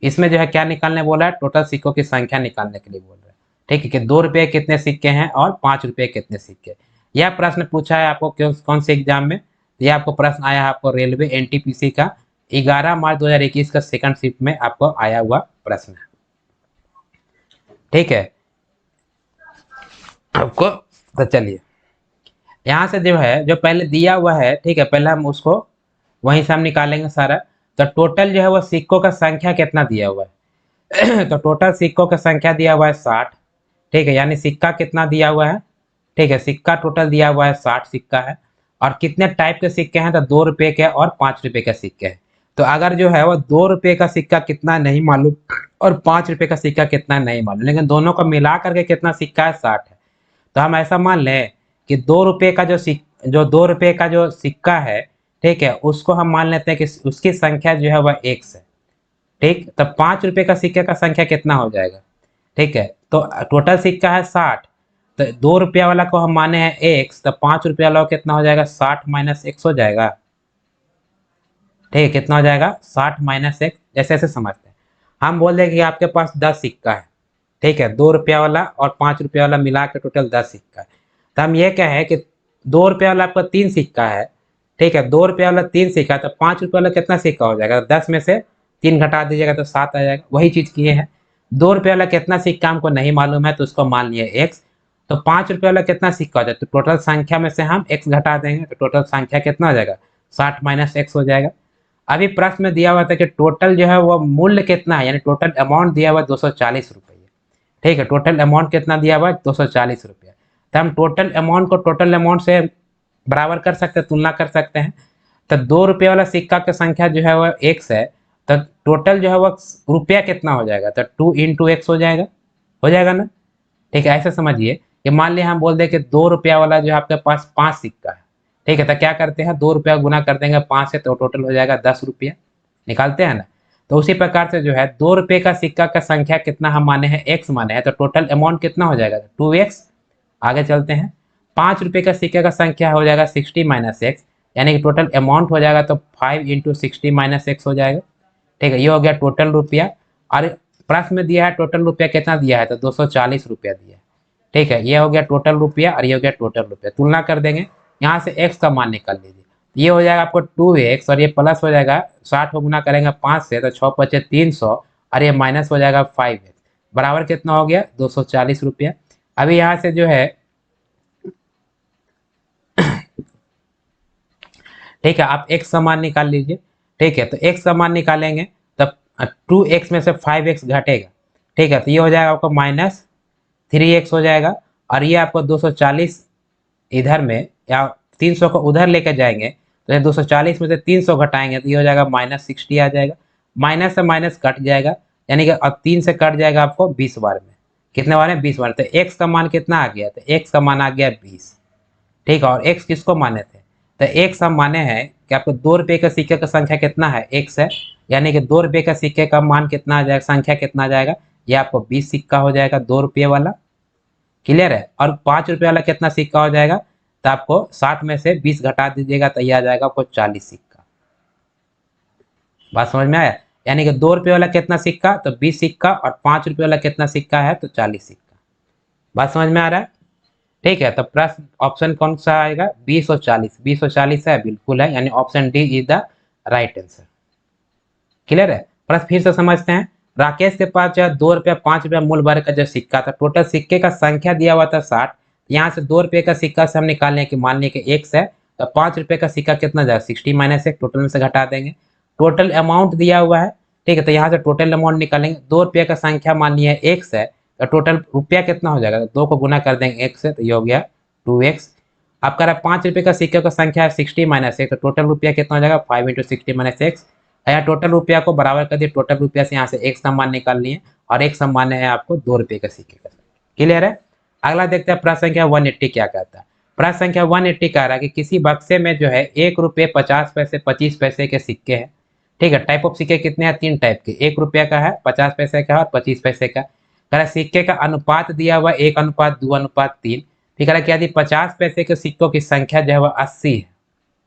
इसमें जो है क्या निकालने बोला है, टोटल सिक्कों की संख्या निकालने के लिए बोल रहा है। ठीक है, कि 2 रुपये कितने सिक्के हैं और 5 रुपये कितने सिक्के। यह प्रश्न पूछा है आपको कौन से एग्जाम में, यह आपको प्रश्न आया है आपको रेलवे एनटीपीसी का 11 मार्च 2021 का सेकंड शिफ्ट में आपको आया हुआ प्रश्न है। ठीक है आपको, तो चलिए यहाँ से जो है जो पहले दिया हुआ है, ठीक है, पहले हम उसको वहीं से हम निकालेंगे सारा। तो टोटल जो है वो सिक्कों का संख्या कितना दिया हुआ है तो टोटल सिक्कों का संख्या दिया हुआ है 60। ठीक है, यानी सिक्का कितना दिया हुआ है, ठीक है, सिक्का टोटल दिया हुआ है 60 सिक्का है। और कितने टाइप के सिक्के हैं, तो 2 रुपये के और 5 रुपये के सिक्के हैं। तो अगर जो है वो 2 रुपये का सिक्का कितना नहीं मालूम और 5 रुपये का सिक्का कितना नहीं मालूम, लेकिन दोनों को मिला करके कितना सिक्का है, 60 है। तो हम ऐसा मान लें कि 2 रुपये का जो 2 रुपये का जो सिक्का है, ठीक है, उसको हम मान लेते हैं कि उसकी संख्या जो है वह 1 है। ठीक, तो 5 रुपये का सिक्के का संख्या कितना हो जाएगा, ठीक है, तो टोटल सिक्का है 60, तो 2 रुपया वाला को हम माने हैं 1, तो 5 रुपया वाला कितना हो जाएगा, 60 माइनस 1 हो जाएगा। ठीक है, कितना हो जाएगा, 60 माइनस 1। जैसे ऐसे समझते हैं, हम बोल दें कि आपके पास 10 सिक्का है, ठीक है, 2 रुपया वाला और 5 रुपया वाला मिला के टोटल 10 सिक्का है। तो हम ये कहें कि 2 रुपया वाला आपका 3 सिक्का है, ठीक है, 2 रुपया वाला 3 सिक्का है, तो 5 रुपया वाला कितना सिक्का हो जाएगा, 10 में से 3 घटा दीजिएगा तो 7 आ जाएगा। वही चीज़ किए हैं, 2 रुपये वाला कितना सिक्का हमको नहीं मालूम है तो उसको मान लिया एक्स। तो 5 रुपये वाला कितना सिक्का हो जाएगा, तो टोटल संख्या में से हम एक्स घटा देंगे तो टोटल संख्या कितना हो जाएगा, 60 माइनस एक्स हो जाएगा। अभी प्रश्न में दिया हुआ था कि टोटल जो है वो मूल्य कितना है, यानी टोटल अमाउंट दिया हुआ है 240 रुपये। ठीक है, टोटल अमाउंट कितना दिया हुआ है, 240 रुपया। तो हम टोटल अमाउंट को टोटल अमाउंट से बराबर कर सकते हैं, तुलना कर सकते हैं। तो 2 रुपये वाला सिक्का की संख्या जो है वह एक्स है, तो टोटल जो है वह रुपया कितना हो जाएगा, तो 2 इंटू एक्स हो जाएगा ना। ठीक है, ऐसे समझिए कि मान लिया हम बोल दें कि 2 रुपया वाला जो है आपके पास 5 सिक्का है, ठीक है, तो क्या करते हैं, 2 रुपया गुना कर देंगे 5 से, तो टोटल हो जाएगा 10 रुपया, निकालते हैं ना। तो उसी प्रकार से जो है 2 रुपये का सिक्का का संख्या कितना हम माने हैं, एक्स माने हैं, तो टोटल अमाउंट कितना हो जाएगा, 2x। आगे चलते हैं, 5 रुपये का सिक्के का संख्या हो जाएगा 60 माइनस एक्स, यानी कि टोटल अमाउंट हो जाएगा तो 5 इंटू 60 माइनस एक्स हो जाएगा। ठीक है, ये हो गया टोटल रुपया। और प्रश्न में दिया है टोटल रुपया कितना दिया है, तो 240 रुपया दिया है। ठीक है, ये हो गया टोटल रुपया और ये हो गया टोटल रुपया, तुलना कर देंगे, यहाँ से एक्स का मान निकाल लीजिए। ये हो जाएगा आपको 2x और ये प्लस हो जाएगा 60 को गुना करेंगे 5 से तो 6 पचे 300 और ये माइनस हो जाएगा 5x, बराबर कितना हो गया, 240 रुपया। अभी यहाँ से जो है ठीक है, आप x का मान निकाल लीजिए। ठीक है, तो x का मान निकालेंगे तब 2x में से 5x घटेगा। ठीक है, तो ये हो जाएगा आपको माइनस 3x हो जाएगा। और ये आपको 240 इधर में या 300 को उधर लेकर जाएंगे तो ये 240 में से 300 घटाएंगे तो ये हो जाएगा माइनस 60 आ जाएगा। माइनस से माइनस कट जाएगा, यानी कि अब 3 से कट जाएगा आपको 20 बार में, कितने बार में, 20 बार। तो x का मान कितना आ गया, तो x का मान आ गया 20। ठीक है, और x किसको माने थे, तो x हम माने हैं कि आपको 2 रुपये के सिक्के का संख्या कितना है, x है, यानी कि 2 रुपये का सिक्के का मान कितना आ जाएगा, संख्या कितना आ जाएगा, ये आपको 20 सिक्का हो जाएगा 2 रुपये वाला। क्लियर है। और 5 रुपये वाला कितना सिक्का हो जाएगा, तो आपको 60 में से 20 घटा दीजिएगा तो ये आ जाएगा आपको 40 सिक्का। बात समझ में आया। यानी कि 2 रुपये वाला कितना सिक्का, तो 20 सिक्का, और 5 रुपये वाला कितना सिक्का है, तो 40 सिक्का। बात समझ में आ रहा है? ठीक है, तो प्रश्न ऑप्शन कौन सा आएगा, 20 और 40, 20 और 40 है, बिल्कुल है, यानी option D is the right answer. Clear है? प्रश्न फिर से समझते हैं। राकेश के पास जो है 2 रुपया 5 रुपया मूल वर्ग का जो सिक्का था, टोटल सिक्के का संख्या दिया हुआ था 60। यहाँ से 2 रुपये का सिक्का से हम निकाल लें कि मान लें कि x है, तो 5 रुपये का सिक्का कितना जाएगा, 60 माइनस 1, टोटल में से घटा देंगे। टोटल अमाउंट दिया हुआ है, ठीक है, तो यहाँ से टोटल अमाउंट निकालेंगे। 2 रुपये का संख्या मान लिया x है, तो टोटल रुपया कितना हो जाएगा, 2 को गुना कर देंगे x से, तो ये हो गया 2x। अब कह रहा है 5 रुपये का सिक्के का संख्या है 60 माइनस 1, तो टोटल रुपया कितना हो जाएगा, 5 इंटू 60 माइनस एक्स। यहाँ टोटल रुपया को बराबर कर दिए, टोटल रुपया से यहाँ से एक सम्मान निकाल लिए, और एक सम्मान है आपको 2 रुपये का सिक्के का। क्लियर है? अगला देखते हैं प्रश्न संख्या 180 क्या कहता है। प्रश्न संख्या 180 कह रहा है कि किसी बक्से में जो है 1 रुपये 50 पैसे 25 पैसे के सिक्के हैं। ठीक है, टाइप ऑफ सिक्के कितने हैं, 3 टाइप के, 1 रुपये का है, 50 पैसे का है, और 25 पैसे का। कह रहा है सिक्के का अनुपात दिया हुआ 1:2:3। ठीक है, क्या दी, 50 पैसे के सिक्कों की संख्या जो है वह 80 है।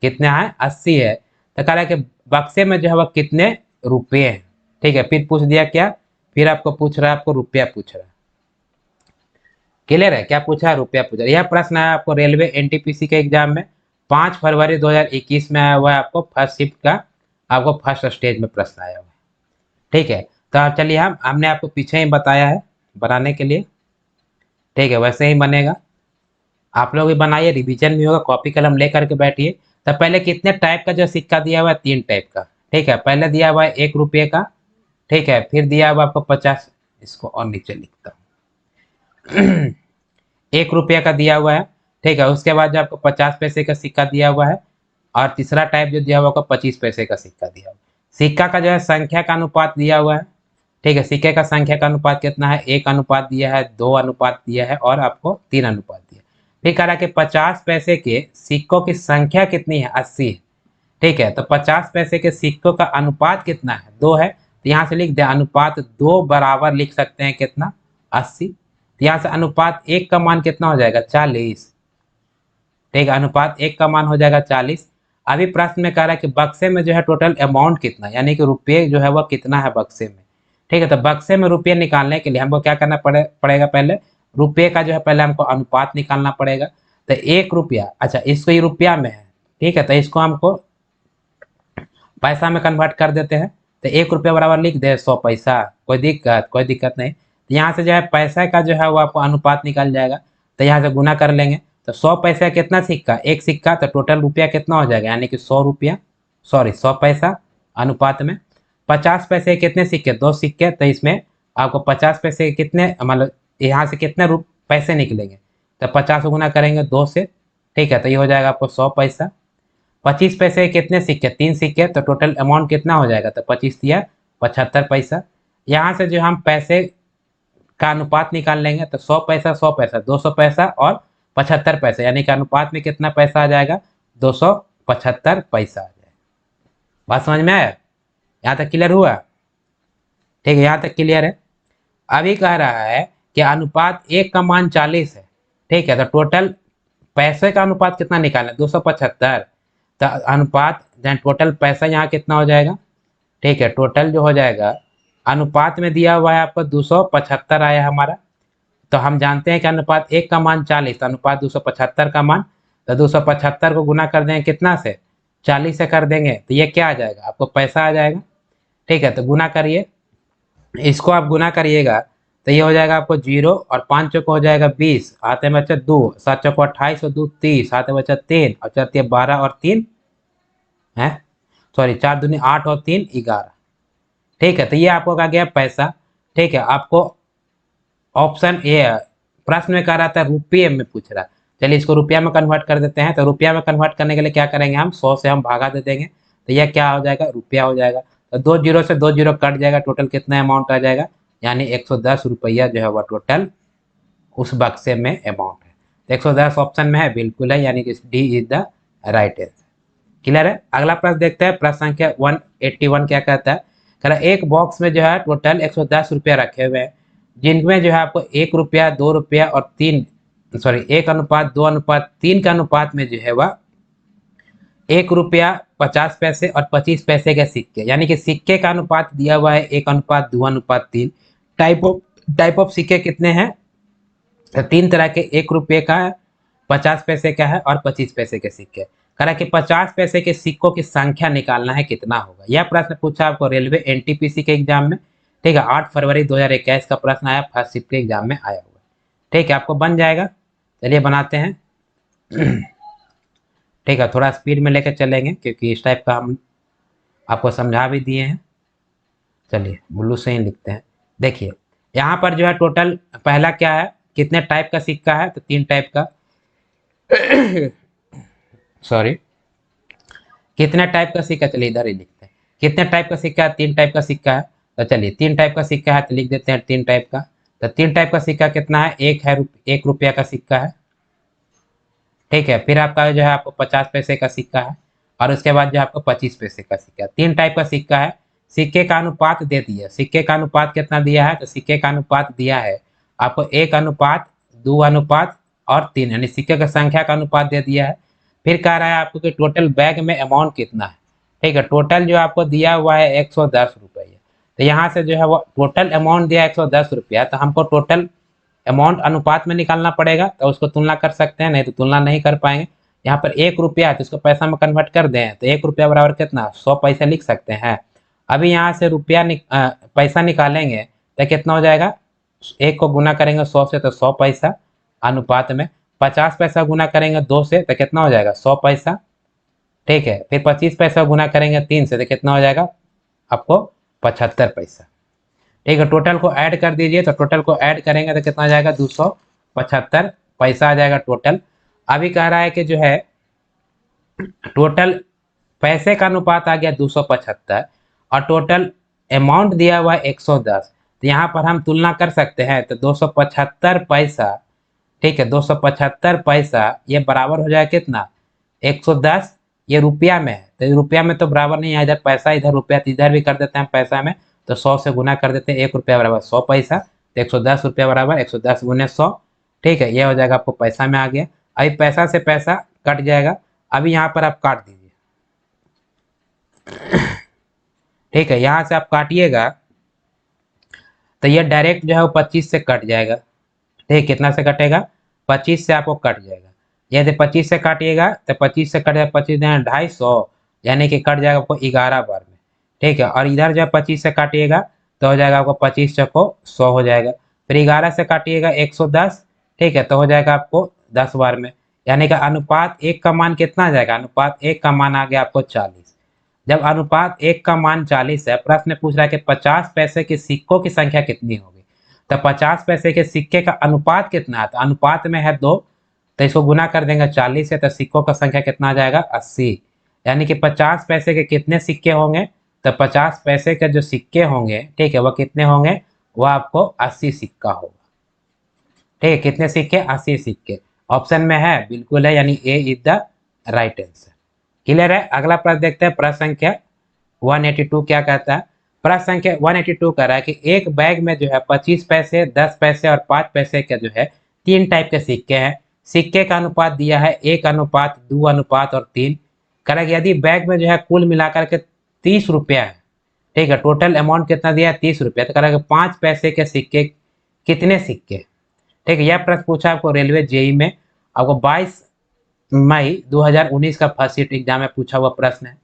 कितना है, 80 है। तो कह रहा है कि बक्से में जो है वह कितने रुपए हैं। ठीक है, फिर पूछ दिया क्या, फिर आपको पूछ रहा है, आपको रुपया पूछ रहा है। क्लियर है? क्या पूछा है, रुपया पूछ रहा है। यह प्रश्न है आपको रेलवे एनटीपीसी के एग्जाम में 5 फरवरी 2021 में आया हुआ है, आपको फर्स्ट शिफ्ट का, आपको फर्स्ट स्टेज में प्रश्न आया हुआ है। ठीक है, तो आप चलिए, हमने आपको पीछे ही बताया है बनाने के लिए। ठीक है, वैसे ही बनेगा, आप लोग भी बनाइए, रिवीजन भी होगा, कॉपी कलम लेकर के बैठिए। तो पहले कितने टाइप का जो सिक्का दिया हुआ है, 3 टाइप का। ठीक है, पहले दिया हुआ है 1 रुपये का। ठीक है, फिर दिया हुआ आपको 50, इसको और नीचे लिखता हूँ 1 रुपये का दिया हुआ है। ठीक है, उसके बाद जो आपको 50 पैसे का सिक्का दिया हुआ है, और तीसरा टाइप जो दिया हुआ आपको 25 पैसे का सिक्का दिया हुआ है। सिक्का का जो है संख्या का अनुपात दिया हुआ है। ठीक है, सिक्के का संख्या का अनुपात कितना है, 1 अनुपात दिया है, 2 अनुपात दिया है, और आपको 3 अनुपात दिया है। फिर कह रहा है कि 50 पैसे के सिक्कों की संख्या कितनी है, 80 है। ठीक है, तो 50 पैसे के सिक्कों का अनुपात कितना है, 2 है, तो यहाँ से लिख दे अनुपात 2 बराबर लिख सकते हैं कितना, 80। तो यहाँ से अनुपात 1 का मान कितना हो जाएगा, 40। ठीक है, अनुपात 1 का मान हो जाएगा 40। अभी प्रश्न में कह रहा है कि बक्से में जो है टोटल अमाउंट कितना, यानी कि रुपये जो है वह कितना है बक्से में। ठीक है, तो बक्से में रुपये निकालने के लिए हमको क्या करना पड़ेगा, पहले रुपये का जो है पहले हमको अनुपात निकालना पड़ेगा। तो 1 रुपया, अच्छा इसको ये रुपया में है। ठीक है, तो इसको हमको पैसा में कन्वर्ट कर देते हैं। तो 1 रुपया बराबर लिख दे 100 पैसा, कोई दिक्कत नहीं। तो यहाँ से जो है पैसा का जो है वो आपको अनुपात निकल जाएगा, तो यहाँ से गुना कर लेंगे। तो 100 पैसा कितना सिक्का, 1 सिक्का, तो टोटल रुपया कितना हो जाएगा, यानी कि 100 रुपया, सॉरी 100 पैसा अनुपात में। 50 पैसे कितने सिक्के, 2 सिक्के, तो इसमें आपको 50 पैसे कितने, मतलब यहाँ से कितने पैसे निकलेंगे, तो 50 गुना करेंगे 2 से। ठीक है, तो ये हो जाएगा आपको 100 पैसा। 25 पैसे कितने सिक्के, 3 सिक्के, तो टोटल अमाउंट कितना हो जाएगा, तो 25 दिया 75 पैसा। यहाँ से जो हम पैसे का अनुपात निकाल लेंगे, तो 100 पैसा 100 पैसा 200 पैसा और 75 पैसा, यानी कि अनुपात में कितना पैसा आ जाएगा, 275 पैसा आ जाएगा। बात समझ में आया? यहाँ तक क्लियर हुआ? ठीक है, यहाँ तक क्लियर है। अभी कह रहा है कि अनुपात 1 का मान 40 है। ठीक है, तो टोटल पैसे का अनुपात कितना निकालना है, 275। तो अनुपात टोटल पैसा यहाँ कितना हो जाएगा। ठीक है, टोटल जो हो जाएगा अनुपात में दिया हुआ है आपको 275 आया हमारा। तो हम जानते हैं कि अनुपात 1 का मान 40, तो अनुपात 275 का मान, तो 275 को गुना कर देंगे कितना से, 40 से कर देंगे, तो ये क्या आ जाएगा, आपको पैसा आ जाएगा। ठीक है, तो गुना करिए, इसको आप गुना करिएगा, तो ये हो जाएगा आपको 0, और 5 चौक हो जाएगा 20, आते में बच्चा 2, 7 चौक 28 और 2 30, आते बच्चा 3, और 4 12 और 3 है, सॉरी 4 दूनी 8 और 3 11। ठीक है, तो ये आपको कहा गया पैसा। ठीक है, आपको ऑप्शन ए, प्रश्न में कह रहा था रुपये में पूछ रहा है, चलिए इसको रुपया में कन्वर्ट कर देते हैं। तो रुपया में कन्वर्ट करने के लिए क्या करेंगे, हम 100 से हम भागा दे देंगे, तो यह क्या हो जाएगा, रुपया हो जाएगा। तो 2 जीरो से 2 जीरो कट जाएगा, टोटल कितना अमाउंट आ जाएगा, यानी 110 रुपया जो है वह टोटल उस बक्से में अमाउंट है। तो 110 ऑप्शन में है, बिल्कुल है, यानी कि D is the right answer. Clear है? अगला प्रश्न देखते हैं, प्रश्न संख्या 181 क्या कहता है। कह रहा है एक बॉक्स में जो है टोटल 110 रुपया रखे हुए हैं, जिनमें जो है आपको 1 रुपया 2 रुपया और 3, सॉरी 1:2:3 के अनुपात में जो है वह 1 रुपया 50 पैसे और 25 पैसे के सिक्के, यानी कि सिक्के का अनुपात दिया हुआ है 1:2:3। टाइप ऑफ सिक्के कितने हैं? तो 3 तरह के, 1 रुपये का है, 50 पैसे का है और 25 पैसे के सिक्के। कह रहा है कि 50 पैसे के सिक्कों की संख्या निकालना है, कितना होगा। यह प्रश्न पूछा आपको रेलवे एनटीपीसी के एग्जाम में। ठीक है, 8 फरवरी 2021 का प्रश्न आया, फर्स्ट शिफ्ट के एग्जाम में आया हुआ। ठीक है, आपको बन जाएगा। चलिए बनाते हैं। ठीक है, थोड़ा स्पीड में लेकर चलेंगे क्योंकि इस टाइप का हम आपको समझा भी दिए हैं। चलिए ब्लू से ही लिखते हैं। देखिए यहाँ पर जो है टोटल पहला क्या है, कितने टाइप का सिक्का है, तो 3 टाइप का। सॉरी, कितने टाइप का सिक्का, चलिए इधर ही लिखते हैं। कितने टाइप का सिक्का है? 3 टाइप का सिक्का है। तो चलिए 3 टाइप का सिक्का है तो लिख देते हैं 3 टाइप का। तो 3 टाइप का सिक्का कितना है? एक है 1 रुपया का सिक्का है। ठीक है, फिर आपका जो है आपको 50 पैसे का सिक्का है और उसके बाद जो आपको 25 पैसे का सिक्का है। 3 टाइप का सिक्का है। सिक्के का अनुपात दे दिया, सिक्के का अनुपात कितना दिया है? तो सिक्के का अनुपात दिया है आपको 1:2:3, यानी सिक्के की संख्या का अनुपात दे दिया है। फिर कह रहा है आपको कि टोटल बैग में अमाउंट कितना है। ठीक है, टोटल जो आपको दिया हुआ है 110 रुपये। तो यहाँ से जो है वो टोटल अमाउंट दिया 110 रुपया, तो हमको टोटल अमाउंट अनुपात में निकालना पड़ेगा। तो उसको तुलना कर सकते हैं, नहीं तो तुलना नहीं कर पाएंगे। यहाँ पर 1 रुपया है तो इसको पैसा में कन्वर्ट कर दें, तो 1 रुपया बराबर कितना? 100 पैसे लिख सकते हैं। अभी यहाँ से पैसा निकालेंगे तो कितना हो जाएगा? 1 को गुना करेंगे 100 से तो 100 पैसा अनुपात में। 50 पैसा गुना करेंगे 2 से तो कितना हो जाएगा? 100 पैसा। ठीक है, फिर 25 पैसा गुना करेंगे 3 से तो कितना हो जाएगा आपको? 75 पैसा। ठीक है, टोटल को ऐड कर दीजिए, तो टोटल को ऐड करेंगे तो कितना आ जाएगा? 275 पैसा आ जाएगा टोटल। अभी कह रहा है कि जो है टोटल पैसे का अनुपात आ गया 275 और टोटल अमाउंट दिया हुआ है 110। तो यहाँ पर हम तुलना कर सकते हैं, तो 275 पैसा, ठीक है, 275 पैसा ये बराबर हो जाएगा कितना? 110। ये रुपया में है तो रुपया में तो बराबर नहीं है, इधर पैसा इधर रुपया, तो इधर भी कर देते हैं पैसा में। तो 100 से गुना कर देते हैं, 1 रुपया बराबर 100 पैसा, तो 110 रुपया बराबर 110 गुने 100। ठीक है, ये हो जाएगा आपको पैसा में आ गया। अभी पैसा से पैसा कट जाएगा। अभी यहाँ पर आप काट दीजिए। ठीक है, यहाँ से आप काटिएगा तो ये डायरेक्ट जो है वो 25 से कट जाएगा। ठीक, कितना से कटेगा? 25 से आपको कट जाएगा। यदि 25 से काटिएगा तो 25 से कट जाएगा, 25 दें 250, यानी कि कट जाएगा आपको 11 बार में। ठीक है, और इधर जब 25 से काटिएगा तो हो जाएगा आपको 25 चौको 100 हो जाएगा। फिर 11 से काटिएगा 110। ठीक है, तो हो जाएगा आपको 10 बार में, यानी कि अनुपात 1 का मान कितना आ जाएगा? अनुपात 1 का मान आ गया आपको 40। जब अनुपात 1 का मान 40 है, प्रश्न पूछ रहा है कि 50 पैसे के सिक्कों की संख्या कितनी होगी। तो 50 पैसे के सिक्के का अनुपात कितना है? तो अनुपात में है 2, तो इसको गुना कर देंगे 40 से, तो सिक्कों का संख्या कितना आ जाएगा? 80। यानी कि 50 पैसे के कितने सिक्के होंगे? तो 50 पैसे के जो सिक्के होंगे, ठीक है, वह कितने होंगे? वह आपको 80 सिक्का होगा। ठीक है, कितने सिक्के? 80 सिक्के। ऑप्शन में है, बिल्कुल है, यानी A is the right answer. Clear है? अगला प्रश्न देखते हैं। प्रश्न संख्या 182 क्या कहता है? प्रश्न संख्या 182 कह रहा है कि एक बैग में जो है 25 पैसे, 10 पैसे और 5 पैसे के जो है 3 टाइप के सिक्के हैं। सिक्के का अनुपात दिया है 1:2:3। कह रहा है कि यदि बैग में जो है कुल मिलाकर के 30 रुपया है, ठीक है, टोटल अमाउंट कितना दिया है? 30 रुपया। तो कह रहा है कि 5 पैसे के सिक्के कितने सिक्के? ठीक है, यह प्रश्न पूछा आपको रेलवे जेई में, आपको 22 मई 2019 का फर्स्ट शिफ्ट एग्जाम में पूछा हुआ प्रश्न है।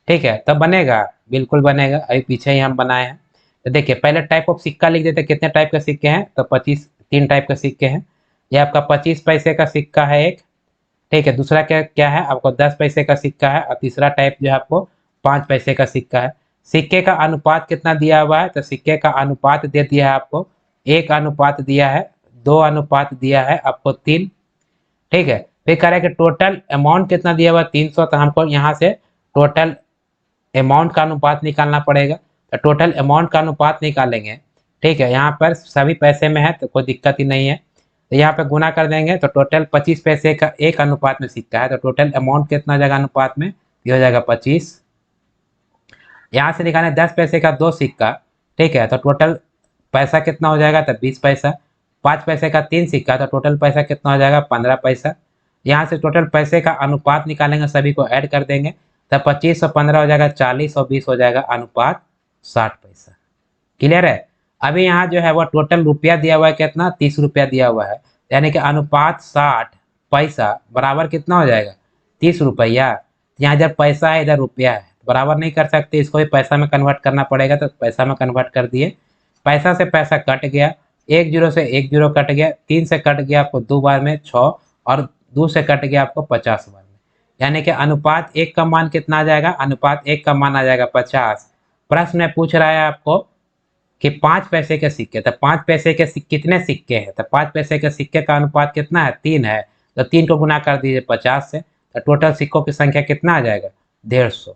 ठीक है, तब बनेगा, बिल्कुल बनेगा। अभी पीछे ही हम बनाए हैं। तो देखिए पहले टाइप ऑफ सिक्का लिख देते, कितने टाइप के सिक्के हैं? तो 25, 3 टाइप के सिक्के हैं। ये आपका 25 पैसे का सिक्का है एक। ठीक है, दूसरा क्या क्या है? आपको 10 पैसे का सिक्का है और तीसरा टाइप जो है आपको 5 पैसे का सिक्का है। सिक्के का अनुपात कितना दिया हुआ है? तो सिक्के का अनुपात दे दिया है आपको 1 अनुपात दिया है, 2 अनुपात दिया है आपको 3। ठीक है, फिर कह रहा है कि टोटल अमाउंट कितना दिया हुआ? 300। तो हमको यहाँ से टोटल अमाउंट का अनुपात निकालना पड़ेगा। तो टोटल अमाउंट का अनुपात निकालेंगे। ठीक है, यहाँ पर सभी पैसे में है तो कोई दिक्कत ही नहीं है। तो यहाँ पे गुना कर देंगे तो टोटल 25 पैसे का 1 अनुपात में सिक्का है, तो टोटल अमाउंट कितना जाएगा अनुपात में? ये हो जाएगा 25। यहाँ से निकालें 10 पैसे का 2 सिक्का। ठीक है, तो टोटल पैसा कितना हो जाएगा? तो 20 पैसा। 5 पैसे का 3 सिक्का, तो टोटल पैसा कितना हो जाएगा? 15 पैसा। यहाँ से टोटल पैसे का अनुपात निकालेंगे, सभी को ऐड कर देंगे, तब 25 और 15 हो जाएगा 40 और 20 हो जाएगा अनुपात 60 पैसा। क्लियर है। अभी यहाँ जो है वो टोटल रुपया दिया हुआ है कितना, 30 रुपया दिया हुआ है, यानी कि अनुपात 60 पैसा बराबर कितना हो जाएगा, 30 रुपया। यहाँ जब पैसा है इधर रुपया है, बराबर नहीं कर सकते, इसको भी पैसा में कन्वर्ट करना पड़ेगा, तो पैसा में कन्वर्ट कर दिए। पैसा से पैसा कट गया, एक जीरो से एक जीरो कट गया, 3 से कट गया आपको 2 बार में 6, और 2 से कट गया आपको 50 बार में, यानी कि अनुपात 1 का मान कितना आ जाएगा, अनुपात 1 का मान आ जाएगा 50। प्रश्न में पूछ रहा है आपको कि 5 पैसे के सिक्के, तो 5 पैसे के कितने सिक्के हैं, तो 5 पैसे के सिक्के का अनुपात कितना है, 3 है, तो 3 को गुना कर दीजिए 50 से, तो टोटल सिक्कों की संख्या कितना आ जाएगा, 150।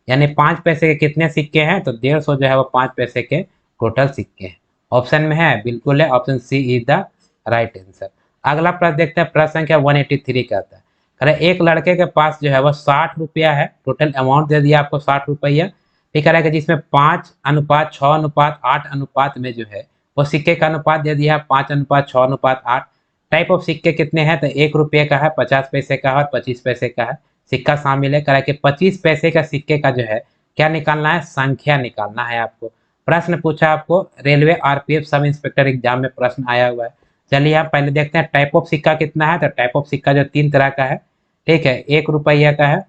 यानी 5 पैसे के कितने सिक्के हैं, तो 150 जो है वो 5 पैसे के टोटल सिक्के हैं। ऑप्शन में है, बिल्कुल है, option C is the right answer. अगला प्रश्न देखते हैं, प्रश्न संख्या 183 कहता है, अरे एक लड़के के पास जो है वो 60 रुपया है, टोटल अमाउंट दे दिया आपको 60 रुपया, ठीक है, जिसमें 5:6:8 अनुपात में जो है वो सिक्के का अनुपात दे दिया 5:6:8। टाइप ऑफ सिक्के कितने हैं, तो 1 रुपये का है, 50 पैसे का है और 25 पैसे का है, सिक्का शामिल है। कह रहा है कि 25 पैसे का सिक्के का जो है क्या निकालना है, संख्या निकालना है आपको। प्रश्न पूछा आपको, railway RPF sub inspector exam में प्रश्न आया हुआ है। चलिए आप पहले देखते हैं टाइप ऑफ सिक्का कितना है, तो टाइप ऑफ सिक्का जो 3 तरह का है, ठीक है, 1 रुपया का है,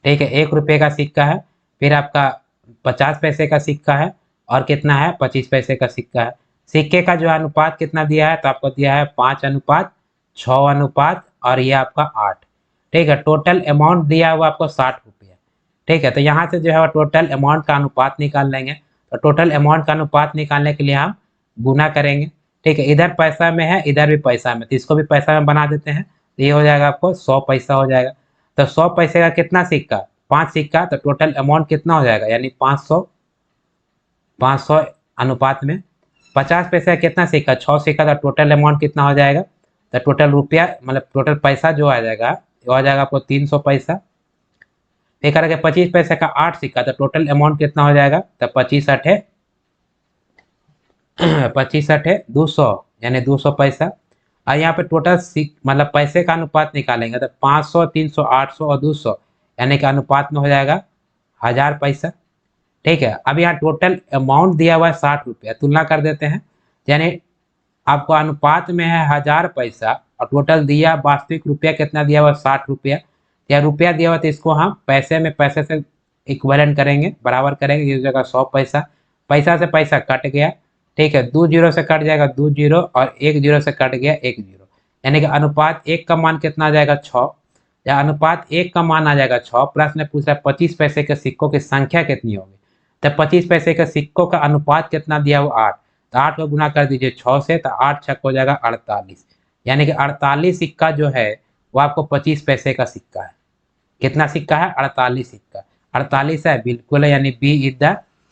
ठीक है, 1 रुपये का सिक्का है, फिर आपका 50 पैसे का सिक्का है, और कितना है, 25 पैसे का सिक्का है। सिक्के का जो अनुपात कितना दिया है, तो आपको दिया है 5:6 और ये आपका 8, ठीक है। टोटल अमाउंट दिया हुआ आपको 60 रुपया, ठीक है। तो यहाँ से जो है टोटल अमाउंट का अनुपात निकाल लेंगे, तो टोटल अमाउंट का अनुपात निकालने के लिए हम गुना करेंगे, ठीक है। इधर पैसा में है, इधर भी पैसा में, तो इसको भी पैसा में बना देते हैं, तो ये हो जाएगा आपको 100 पैसा हो जाएगा। तो 100 पैसे का कितना सिक्का, 5 सिक्का, तो टोटल अमाउंट कितना हो जाएगा, यानी 500 अनुपात में। 50 पैसे का कितना सिक्का, 6 सिक्का, तो टोटल अमाउंट कितना हो जाएगा, तो टोटल रुपया मतलब टोटल पैसा जो आ जाएगा वो आ जाएगा आपको 300 पैसा। एक करके 25 पैसे का 8 सिक्का, तो टोटल अमाउंट कितना हो जाएगा, तो 25 × 200 यानी 200 पैसा। और यहाँ पे टोटल मतलब पैसे का अनुपात निकालेंगे, तो 500, 300, 800 और 200 यानी कि अनुपात में हो जाएगा 1000 पैसा, ठीक है। अब यहाँ टोटल अमाउंट दिया हुआ है 60 रुपया, तुलना कर देते हैं, यानी आपको अनुपात में है 1000 पैसा और टोटल दिया वास्तविक रुपया कितना दिया हुआ, 60 रुपया, या रुपया दिया हुआ, तो इसको हम पैसे में पैसे से इक्विवेलेंट करेंगे, बराबर करेंगे, ये जगह 100 पैसा, पैसा से पैसा कट गया, ठीक है, 2 जीरो से कट जाएगा 2 जीरो, और 1 जीरो से कट गया 1 जीरो, यानी कि अनुपात 1 का मान कितना आ जाएगा, 6, या अनुपात 1 का मान आ जाएगा 6। प्रश्न पूछा 25 पैसे के सिक्कों की संख्या कितनी होगी, तो 25 पैसे के सिक्कों का अनुपात कितना दिया हुआ, 8, तो 8 को गुना कर दीजिए 6 से, तो 8 छक हो जाएगा 48, यानी कि 48 सिक्का जो है वो आपको 25 पैसे का सिक्का है। कितना सिक्का है, 48 सिक्का, 48 है, बिल्कुल है, यानी B is the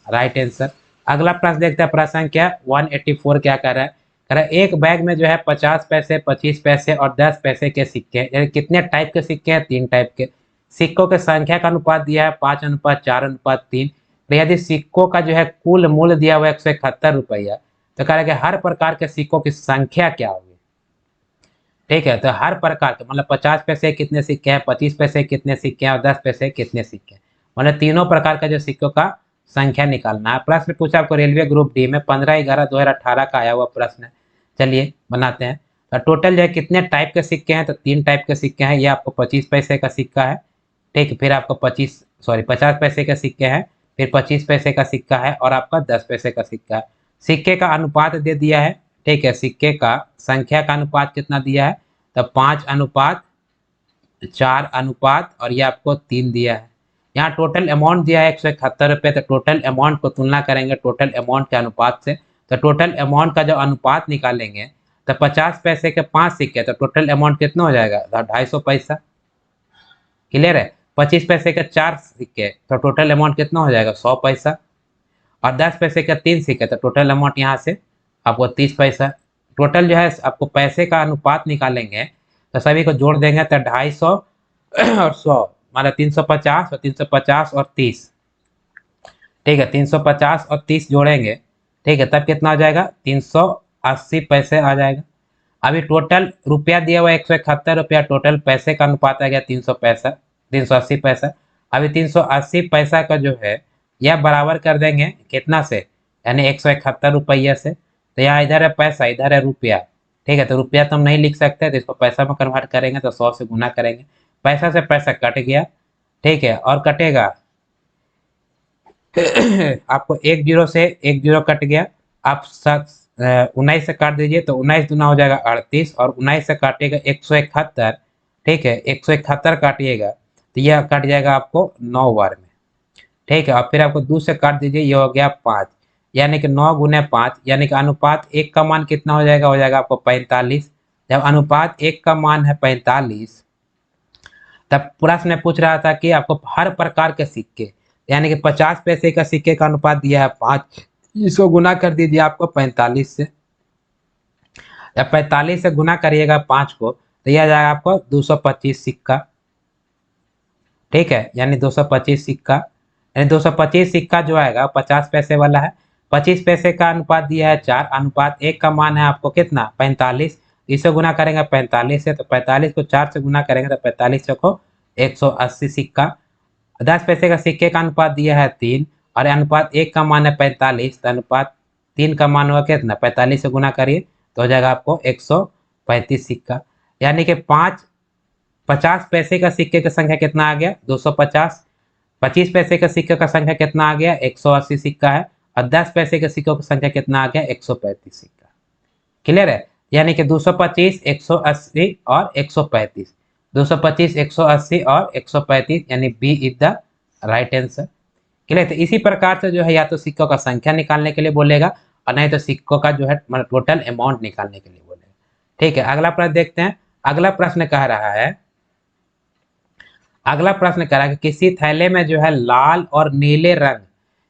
right answer. अगला प्रश्न देखते हैं, प्रश्न क्या 184 क्या कर रहा है, कह रहा है एक बैग में जो है 50 पैसे, 25 पैसे और 10 पैसे के सिक्के, यानी कितने टाइप के सिक्के हैं, 3 टाइप के। सिक्कों के संख्या का अनुपात दिया है 5:4:3। तो यदि सिक्कों का जो है कुल मूल्य दिया हुआ है 171 रुपया, तो कह रहा है कि हर प्रकार के सिक्कों की संख्या क्या होगी, ठीक है। तो हर प्रकार के मतलब 50 पैसे कितने सिक्के हैं, 25 पैसे कितने सिक्के हैं और 10 पैसे कितने सिक्के हैं, मतलब तीनों प्रकार का जो सिक्कों का संख्या निकालना है। प्रश्न पूछा आपको रेलवे ग्रुप डी में 15/11/2018 का आया हुआ प्रश्न है। चलिए बनाते हैं। तो टोटल जो है कितने टाइप के सिक्के हैं, तो 3 टाइप के सिक्के हैं। ये आपको 25 पैसे का सिक्का है, ठीक, फिर आपको 50 पैसे का सिक्के हैं, फिर 25 पैसे का सिक्का है, और आपका 10 पैसे का सिक्का है। सिक्के का अनुपात दे दिया है, ठीक है, सिक्के का संख्या का अनुपात कितना दिया है, तो 5:4 और ये आपको 3 दिया है। यहाँ टोटल अमाउंट दिया है 171 रुपये, तो टोटल अमाउंट को तुलना करेंगे टोटल अमाउंट के अनुपात से, तो टोटल अमाउंट का जो अनुपात निकालेंगे, तो 50 पैसे के 5 सिक्के, तो टोटल अमाउंट कितना हो जाएगा, 250 पैसा। क्लियर है। 25 पैसे के 4 सिक्के, तो टोटल अमाउंट कितना हो जाएगा, 100 पैसा, और 10 पैसे के 3 सिक्के, तो टोटल अमाउंट यहाँ से आपको 30 पैसा। टोटल जो है आपको पैसे का अनुपात निकालेंगे, तो सभी को जोड़ देंगे, तो 250 और 100 मतलब 350 और 350 और 30, ठीक है, 350 और 30 जोड़ेंगे, ठीक है, तब कितना आ जाएगा, 380 पैसे आ जाएगा। अभी टोटल रुपया दिया हुआ 171 रुपया, टोटल पैसे का अनुपात आ गया 365 380 पैसा। अभी 380 पैसा का जो है यह बराबर कर देंगे कितना से, यानी 171 रुपया से। तो यहाँ इधर है पैसा, इधर है रुपया, ठीक है। तो रुपया तो हम नहीं लिख सकते, तो इसको पैसा में कन्वर्ट करेंगे तो 100 से गुना करेंगे। पैसा से पैसा कट गया, ठीक है, और कटेगा आपको एक जीरो से एक जीरो कट गया। आप 19 से काट दीजिए तो 19 दूना हो जाएगा 38, और 19 से काटिएगा 171, ठीक है, 171 काटिएगा तो यह कट जाएगा आपको 9 बार में, ठीक है। और फिर आपको 2 से काट दीजिए, ये हो गया 5, यानी कि 9 गुने 5, यानी कि अनुपात 1 का मान कितना हो जाएगा आपको 45। जब अनुपात 1 का मान है 45, तब प्रश्न में पूछ रहा था कि आपको हर प्रकार के सिक्के, यानी कि 50 पैसे का सिक्के का अनुपात दिया है 5, इसको गुना कर दीजिए आपको 45 से। जब 45 से गुना करिएगा 5 को तो यह आ जाएगा आपको 225 सिक्का, ठीक है, यानी 225 सिक्का। यानी 225 सिक्का जो आएगा 50 पैसे वाला है। 25 पैसे का अनुपात दिया है 4, अनुपात 1 का मान है आपको कितना 45, इसे गुना करेंगे 45 से, तो 45 को 4 से गुना करेंगे तो 45 को 180 सिक्का। 10 पैसे का सिक्के का अनुपात दिया है 3, और अनुपात 1 का मान है 45, तो अनुपात 3 का मान होगा कितना 45 से गुना करिए तो हो जाएगा आपको 135 सिक्का। यानी कि 50 पैसे का सिक्के की संख्या कितना आ गया 250, 25 पैसे के सिक्के का संख्या कितना आ गया 180 सिक्का है, और 10 पैसे के सिक्कों की संख्या कितना आ गया 135 सिक्का। क्लियर है, यानी कि 225, 180 और 135, 225, 180 और 135, यानी B is the right answer. Clear, तो इसी प्रकार से जो है या तो सिक्कों का संख्या निकालने के लिए बोलेगा, और नहीं तो सिक्कों का जो है मतलब टोटल अमाउंट निकालने के लिए बोलेगा। ठीक है, अगला प्रश्न देखते हैं। अगला प्रश्न कह रहा है, अगला प्रश्न कह रहा है कि किसी थैले में जो है लाल और नीले रंग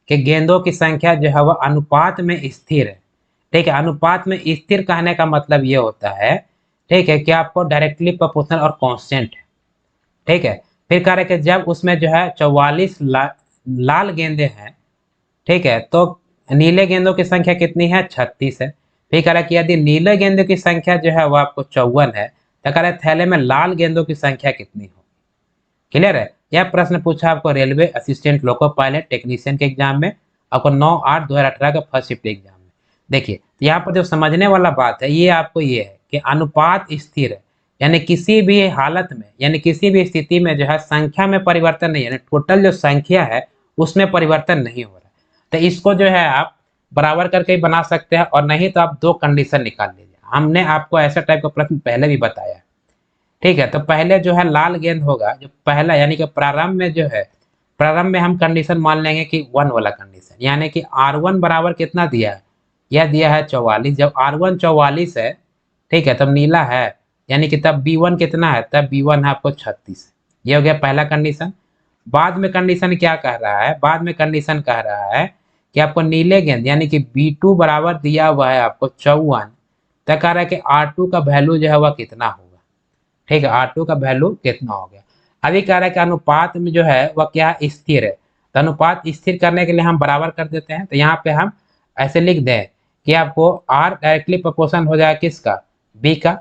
के गेंदों की संख्या जो है वह अनुपात में स्थिर है। ठीक है, अनुपात में स्थिर कहने का मतलब ये होता है, ठीक है, कि आपको डायरेक्टली प्रोपोर्शनल और कांस्टेंट है। ठीक है, फिर कह रहे कि जब उसमें जो है 44 लाल गेंदे हैं, ठीक है, तो नीले गेंदों की संख्या कितनी है 36 है। फिर कह रहा है कि यदि नीले गेंदों की संख्या जो है वो आपको 54 है, तो कह रहा है थैले में लाल गेंदों की संख्या कितनी हो। क्लियर है, यह प्रश्न पूछा आपको railway assistant loco pilot technician के एग्जाम में, आपको 9/8/2018 का फर्स्ट शिफ्ट एग्जाम में। देखिए यहाँ पर जो समझने वाला बात है ये आपको ये है कि अनुपात स्थिर है, यानी किसी भी हालत में, यानी किसी भी स्थिति में जो है संख्या में परिवर्तन नहीं है, यानी टोटल जो संख्या है उसमें परिवर्तन नहीं हो रहा है। तो इसको जो है आप बराबर करके ही बना सकते हैं, और नहीं तो आप दो कंडीशन निकाल लीजिए। हमने आपको ऐसा टाइप का प्रश्न पहले भी बताया है। ठीक है, तो पहले जो है लाल गेंद होगा, जो पहला यानी कि प्रारंभ में जो है, प्रारंभ में हम कंडीशन मान लेंगे कि 1 वाला कंडीशन, यानी कि R1 बराबर कितना दिया है, यह दिया है 44। जब R1 44 है, ठीक है, तब नीला है, यानी कि तब B1 कितना है, तब B1 है आपको 36। ये हो गया पहला कंडीशन। बाद में कंडीशन क्या कह रहा है, बाद में कंडीशन कह रहा है कि आपको नीले गेंद यानी कि B2 बराबर दिया हुआ है आपको 54, तो कह रहा है कि R2 का वैल्यू जो है वह कितना होगा। ठीक है, R2 का वैल्यू कितना हो गया। अभी कह रहा है कि अनुपात में जो है वह क्या स्थिर है, तो अनुपात स्थिर करने के लिए हम बराबर कर देते हैं। तो यहाँ पे हम ऐसे लिख दें कि आपको R डायरेक्टली प्रोपोर्शन हो जाएगा किसका, B का।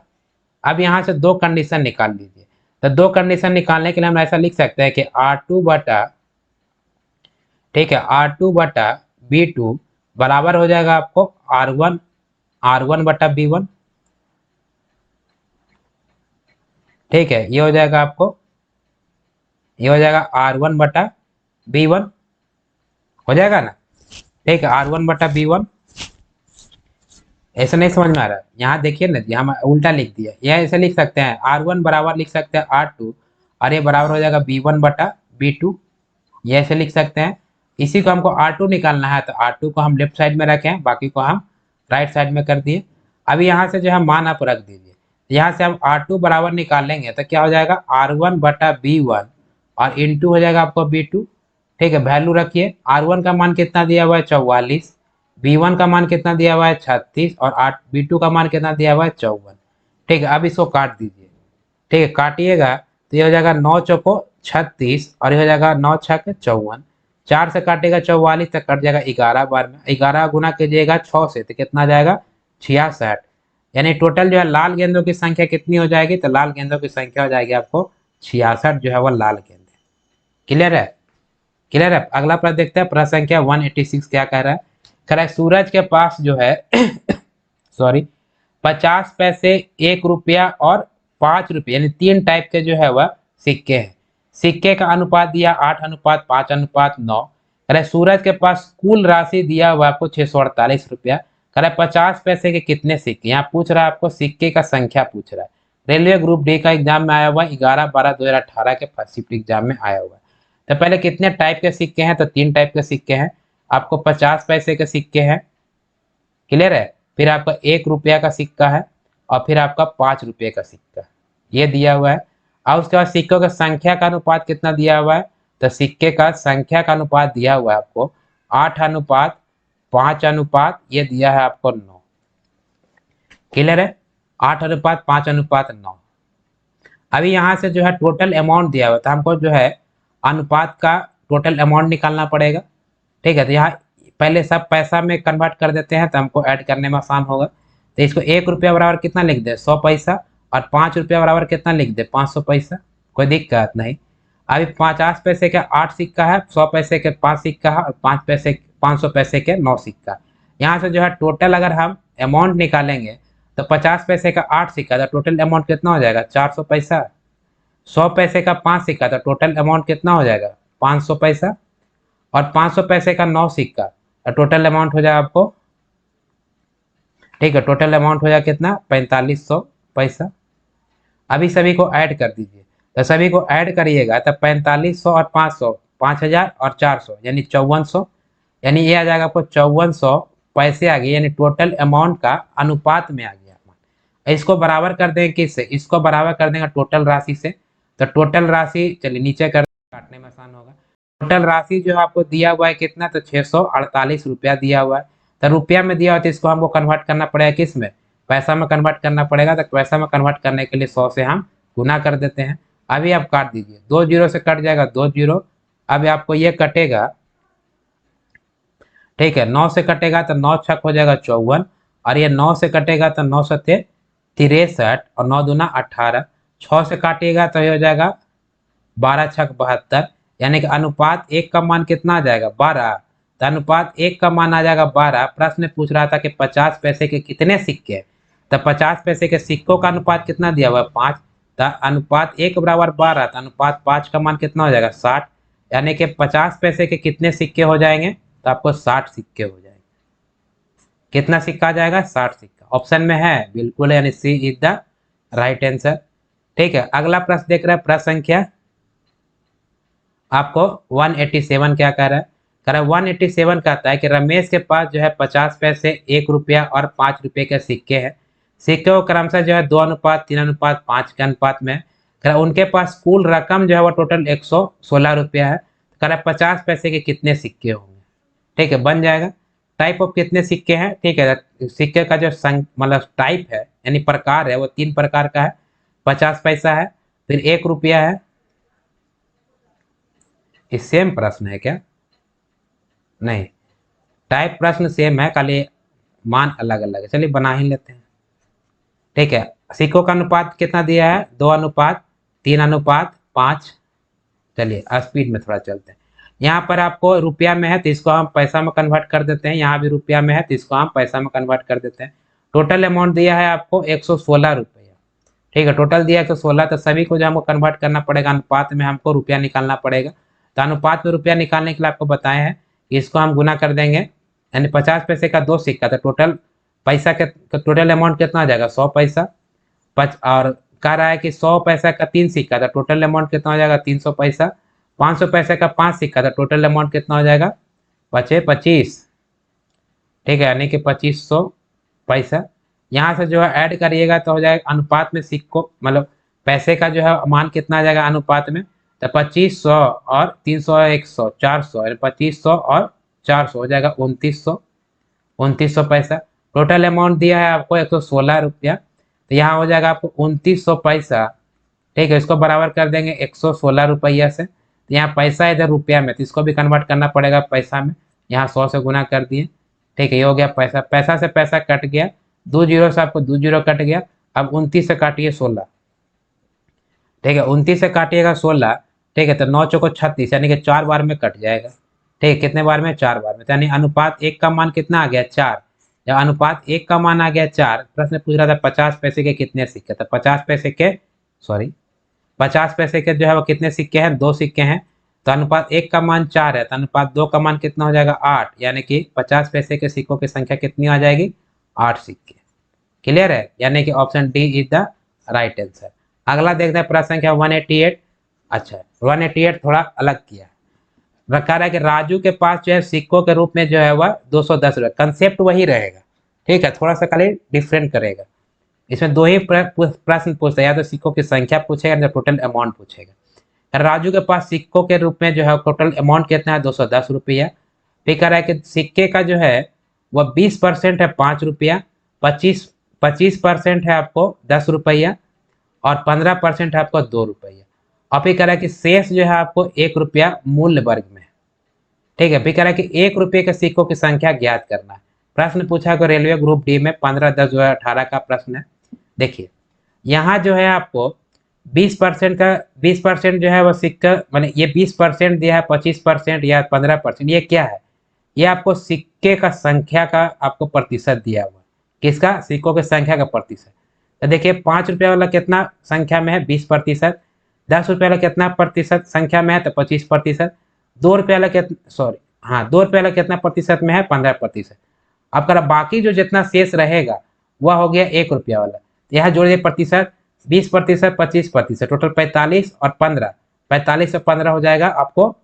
अब यहाँ से दो कंडीशन निकाल लीजिए, तो दो कंडीशन निकालने के लिए हम ऐसा लिख सकते हैं कि R2 बटा, ठीक है, R2 बटा B2 बराबर हो जाएगा आपको R1 बटा B1। ठीक है, ये हो जाएगा आपको, ये हो जाएगा R1 बटा B1, हो जाएगा ना। ठीक है, R1 बटा B1। ऐसा नहीं समझ में आ रहा है, यहाँ देखिए ना, यहाँ उल्टा लिख दिया। यह ऐसे लिख सकते हैं R1 बराबर लिख सकते हैं R2, और ये बराबर हो जाएगा B1 बटा B2, ये ऐसे लिख सकते हैं। इसी को हमको R2 निकालना है, तो R2 को हम लेफ्ट साइड में रखें, बाकी को हम राइट साइड में कर दिए। अभी यहाँ से जो है मान आप रख दीजिए, यहाँ से हम R2 बराबर निकालेंगे तो क्या हो जाएगा R1 बटा B1, और इंटू हो जाएगा आपको B2। ठीक है, वैल्यू रखिए। R1 का मान कितना दिया हुआ है 44, B1 का मान कितना दिया हुआ है 36, और B2 का मान कितना दिया हुआ है 54। ठीक है, अब इसको काट दीजिए। ठीक है, काटिएगा तो ये हो जाएगा 9 चौको 36, और ये हो जाएगा 9 छक 54। 4 से काटेगा 44 तक कट जाएगा 11 बार में, 11 गुना कीजिएगा 6 से तो कितना जाएगा 66। यानी टोटल जो है लाल गेंदों की संख्या कितनी हो जाएगी, तो लाल गेंदों की संख्या हो जाएगी आपको 66 जो है वो लाल गेंद। क्लियर है, क्लियर है। अगला प्रश्न देखते हैं, प्रश्न संख्या 186 क्या कह रहा है। कह रहा है सूरज के पास जो है सॉरी 50 पैसे, 1 रुपया और 5 रुपये, यानी 3 टाइप के जो है वह सिक्के हैं। सिक्के का अनुपात दिया 8:5:9। कह रहे सूरज के पास कुल राशि दिया हुआ आपको 648 रुपया। कह रहे 50 पैसे के कितने सिक्के, यहाँ पूछ रहा है आपको सिक्के का संख्या पूछ रहा है। रेलवे ग्रुप डी का एग्जाम में आया हुआ 11/12/2018 के फर्स्ट शिफ्ट एग्जाम में आया हुआ है। तो पहले कितने टाइप के सिक्के हैं, तो 3 टाइप के सिक्के हैं। आपको 50 पैसे के सिक्के हैं, क्लियर है, फिर आपका 1 रुपया का सिक्का है, और फिर आपका 5 रुपये का सिक्का, ये दिया हुआ है। और उसके बाद सिक्कों की संख्या का अनुपात कितना दिया हुआ है, तो सिक्के का संख्या का अनुपात दिया हुआ है आपको 8:5:9, ये दिया है आपको 9। क्लियर है, 8:5:9। अभी यहाँ से जो है टोटल अमाउंट दिया हुआ था, हमको जो है अनुपात का टोटल अमाउंट निकालना पड़ेगा। ठीक है, तो यहाँ पहले सब पैसा में कन्वर्ट कर देते हैं तो हमको ऐड करने में आसान होगा। तो इसको 1 रुपया बराबर कितना लिख दे, 100 पैसा, और 5 रुपया बराबर कितना लिख दे, 500 पैसा। कोई दिक्कत नहीं। अभी 50 पैसे का 8 सिक्का है, 100 पैसे के 5 सिक्का है, और 500 पैसे के 9 सिक्का। यहाँ से जो है टोटल अगर हम अमाउंट निकालेंगे तो 50 पैसे का 8 सिक्का, तो टोटल अमाउंट कितना हो जाएगा, 400 पैसा। 100 पैसे का 5 सिक्का, तो टोटल अमाउंट कितना हो जाएगा, 500 पैसा। और 500 पैसे का 9 सिक्का, तो टोटल अमाउंट हो जाएगा आपको, ठीक है, टोटल अमाउंट हो जाएगा कितना, 4500 पैसा। अभी सभी को ऐड कर दीजिए, तो सभी को ऐड करिएगा तो 4500 और 500, 5000 और 400, यानी 5400, यानी ये आ जाएगा आपको 5400 पैसे आ गए, यानी टोटल अमाउंट का अनुपात में आ गया। इसको बराबर कर देंगे किससे, इसको बराबर कर देंगे टोटल राशि से। तो टोटल राशि चलिए नीचे कर, काटने में आसान होगा। टोटल राशि जो आपको दिया हुआ है कितना, तो 648 रुपया दिया हुआ है। तो रुपया में दिया हुआ तो इसको हमको कन्वर्ट करना पड़ेगा किस में, पैसा में कन्वर्ट करना पड़ेगा। तो पैसा में कन्वर्ट करने के लिए 100 से हम गुना कर देते हैं। अभी आप काट दीजिए, 2 जीरो से कट जाएगा 2 जीरो। अभी आपको ये कटेगा, ठीक है, 9 से कटेगा तो 9 छक हो जाएगा 54, और ये 9 से कटेगा तो 9 सत्ते 63, और 9 दूना 18। 6 से काटिएगा तो ये हो जाएगा 12 छक 72, यानी कि अनुपात 1 का मान कितना आ जाएगा, 12। तो अनुपात 1 का मान आ जाएगा 12। प्रश्न पूछ रहा था कि 50 पैसे के कितने सिक्के हैं, तो 50 पैसे के सिक्कों का अनुपात कितना दिया हुआ है, 5। तो अनुपात 1 बराबर 12, तो अनुपात 5 का मान कितना हो जाएगा, 60। यानी कि 50 पैसे के कितने सिक्के हो जाएंगे, तो आपको 60 सिक्के हो जाएंगे। कितना सिक्का आ जाएगा, 60 सिक्का। ऑप्शन में है बिल्कुल, यानी सी इज द राइट आंसर। ठीक है, अगला प्रश्न देख रहे हैं, प्रश्न संख्या आपको 187 क्या कह रहा है। कह रहा है 187 कहता है कि रमेश के पास जो है 50 पैसे, 1 रुपया और 5 रुपये के सिक्के हैं। सिक्के को क्रमशः जो है 2:3:5 के अनुपात में है। कह रहा है उनके पास कुल रकम जो है वो टोटल 116 रुपया है। कह रहा है 50 पैसे के कितने सिक्के होंगे। ठीक है, बन जाएगा। टाइप ऑफ कितने सिक्के हैं, ठीक है, सिक्के का जो मतलब टाइप है यानी प्रकार है वो 3 प्रकार का है। 50 पैसा है, फिर 1 रुपया है। ये सेम प्रश्न है क्या, नहीं, टाइप प्रश्न सेम है, खाली मान अलग अलग है। चलिए बना ही लेते हैं। ठीक है, सिक्कों का अनुपात कितना दिया है, 2:3:5। चलिए स्पीड में थोड़ा चलते हैं। यहाँ पर आपको रुपया में है तो इसको हम पैसा में कन्वर्ट कर देते हैं, यहाँ भी रुपया में है तो इसको हम पैसा में कन्वर्ट कर देते हैं। टोटल अमाउंट दिया है आपको 116 रुपया। ठीक है, टोटल दिया 116, तो सभी को जो हमको कन्वर्ट करना पड़ेगा, अनुपात में हमको रुपया निकालना पड़ेगा। तो अनुपात में रुपया निकालने के लिए आपको बताए हैं, इसको हम गुना कर देंगे, यानी 50 पैसे का 2 सिक्का, तो टोटल पैसा के टोटल अमाउंट कितना आ जाएगा, 100 पैसा। और कह रहा है कि 100 पैसा का 3 सिक्का, तो टोटल अमाउंट कितना हो जाएगा, 300 पैसा। 500 पैसे का 5 सिक्का, तो टोटल अमाउंट कितना हो जाएगा, 25। ठीक है, यानी कि 2500 पैसा। यहाँ से जो है ऐड करिएगा तो हो जाएगा अनुपात में सिक्कों मतलब पैसे का जो है मान कितना आ जाएगा अनुपात में, तो 2500 और 300 100 400, 2500 और 400 हो जाएगा 2900 पैसा। टोटल अमाउंट दिया है आपको 116 रुपया, तो यहाँ हो जाएगा आपको 2900 पैसा। ठीक है, इसको बराबर कर देंगे 116 रुपया से। तो यहाँ पैसा इधर रुपया में, तो इसको भी कन्वर्ट करना पड़ेगा पैसा में। यहाँ 100 से गुना कर दिए। ठीक है, ये हो गया पैसा, पैसा से पैसा कट गया, 2 जीरो से आपको 2 जीरो कट गया। अब 29 से काटिए 16, ठीक है, 29 से काटिएगा 16, ठीक है, तो 9 चौको 36, यानी कि 4 बार में कट जाएगा। ठीक है, कितने बार में? 4 बार में। तो यानी अनुपात 1 का मान कितना आ गया? 4। जब अनुपात 1 का मान आ गया 4, प्रश्न पूछ रहा था 50 पैसे के कितने सिक्के, तो 50 पैसे के, सॉरी, 50 पैसे के जो है वो कितने सिक्के हैं? 2 सिक्के हैं। तो अनुपात 1 का मान 4 है, तो अनुपात 2 का मान कितना हो जाएगा? 8, यानी कि 50 पैसे के सिक्कों की संख्या कितनी आ जाएगी? 8 सिक्के। क्लियर है? यानी कि option D is the right answer. अगला देखते हैं प्रश्न संख्या 188। अच्छा, 188 थोड़ा अलग किया है। रखा है कि राजू के पास जो है सिक्कों के रूप में जो है वह 210 रुपये, कंसेप्ट वही रहेगा, ठीक है, थोड़ा सा खाली डिफरेंट करेगा। इसमें दो ही प्रश्न पूछता है, या तो सिक्कों की संख्या पूछेगा या टोटल अमाउंट पूछेगा। राजू के पास सिक्कों के रूप में जो है टोटल अमाउंट कितना है? 210 रुपया। फिर कह रहा है कि सिक्के का जो है वह 20% है 5 रुपया, 25% है आपको 10 रुपया, और 15% है आपको 2 रुपया। और फिर कह रहा है कि शेष जो है आपको 1 रुपया मूल्य वर्ग में, ठीक है। फिर कह रहा है कि 1 रुपये के सिक्कों की संख्या ज्ञात करना है। प्रश्न पूछा है रेलवे ग्रुप डी में 15/10/2018 का प्रश्न है। देखिए, यहाँ जो है आपको 20% का, 20% जो है वो सिक्का, माने ये 20% दिया है, 25% या 15%, ये क्या है? ये आपको सिक्के का संख्या का आपको प्रतिशत दिया हुआ है। किसका? सिक्कों की संख्या का प्रतिशत। तो देखिए, 5 रुपया वाला कितना संख्या में है? 20%। 10 रुपये वाला कितना प्रतिशत संख्या में है? तो 25%। 2 रुपये वाला कितना, सॉरी, हाँ, 2 रुपये वाला कितना प्रतिशत में है? 15%। अब करा बाकी जो जितना शेष रहेगा वह हो गया 1 रुपया वाला। यहाँ जोड़िए प्रतिशत, 20%, 25%, टोटल 45 और 15, 45 से 15 हो जाएगा आपको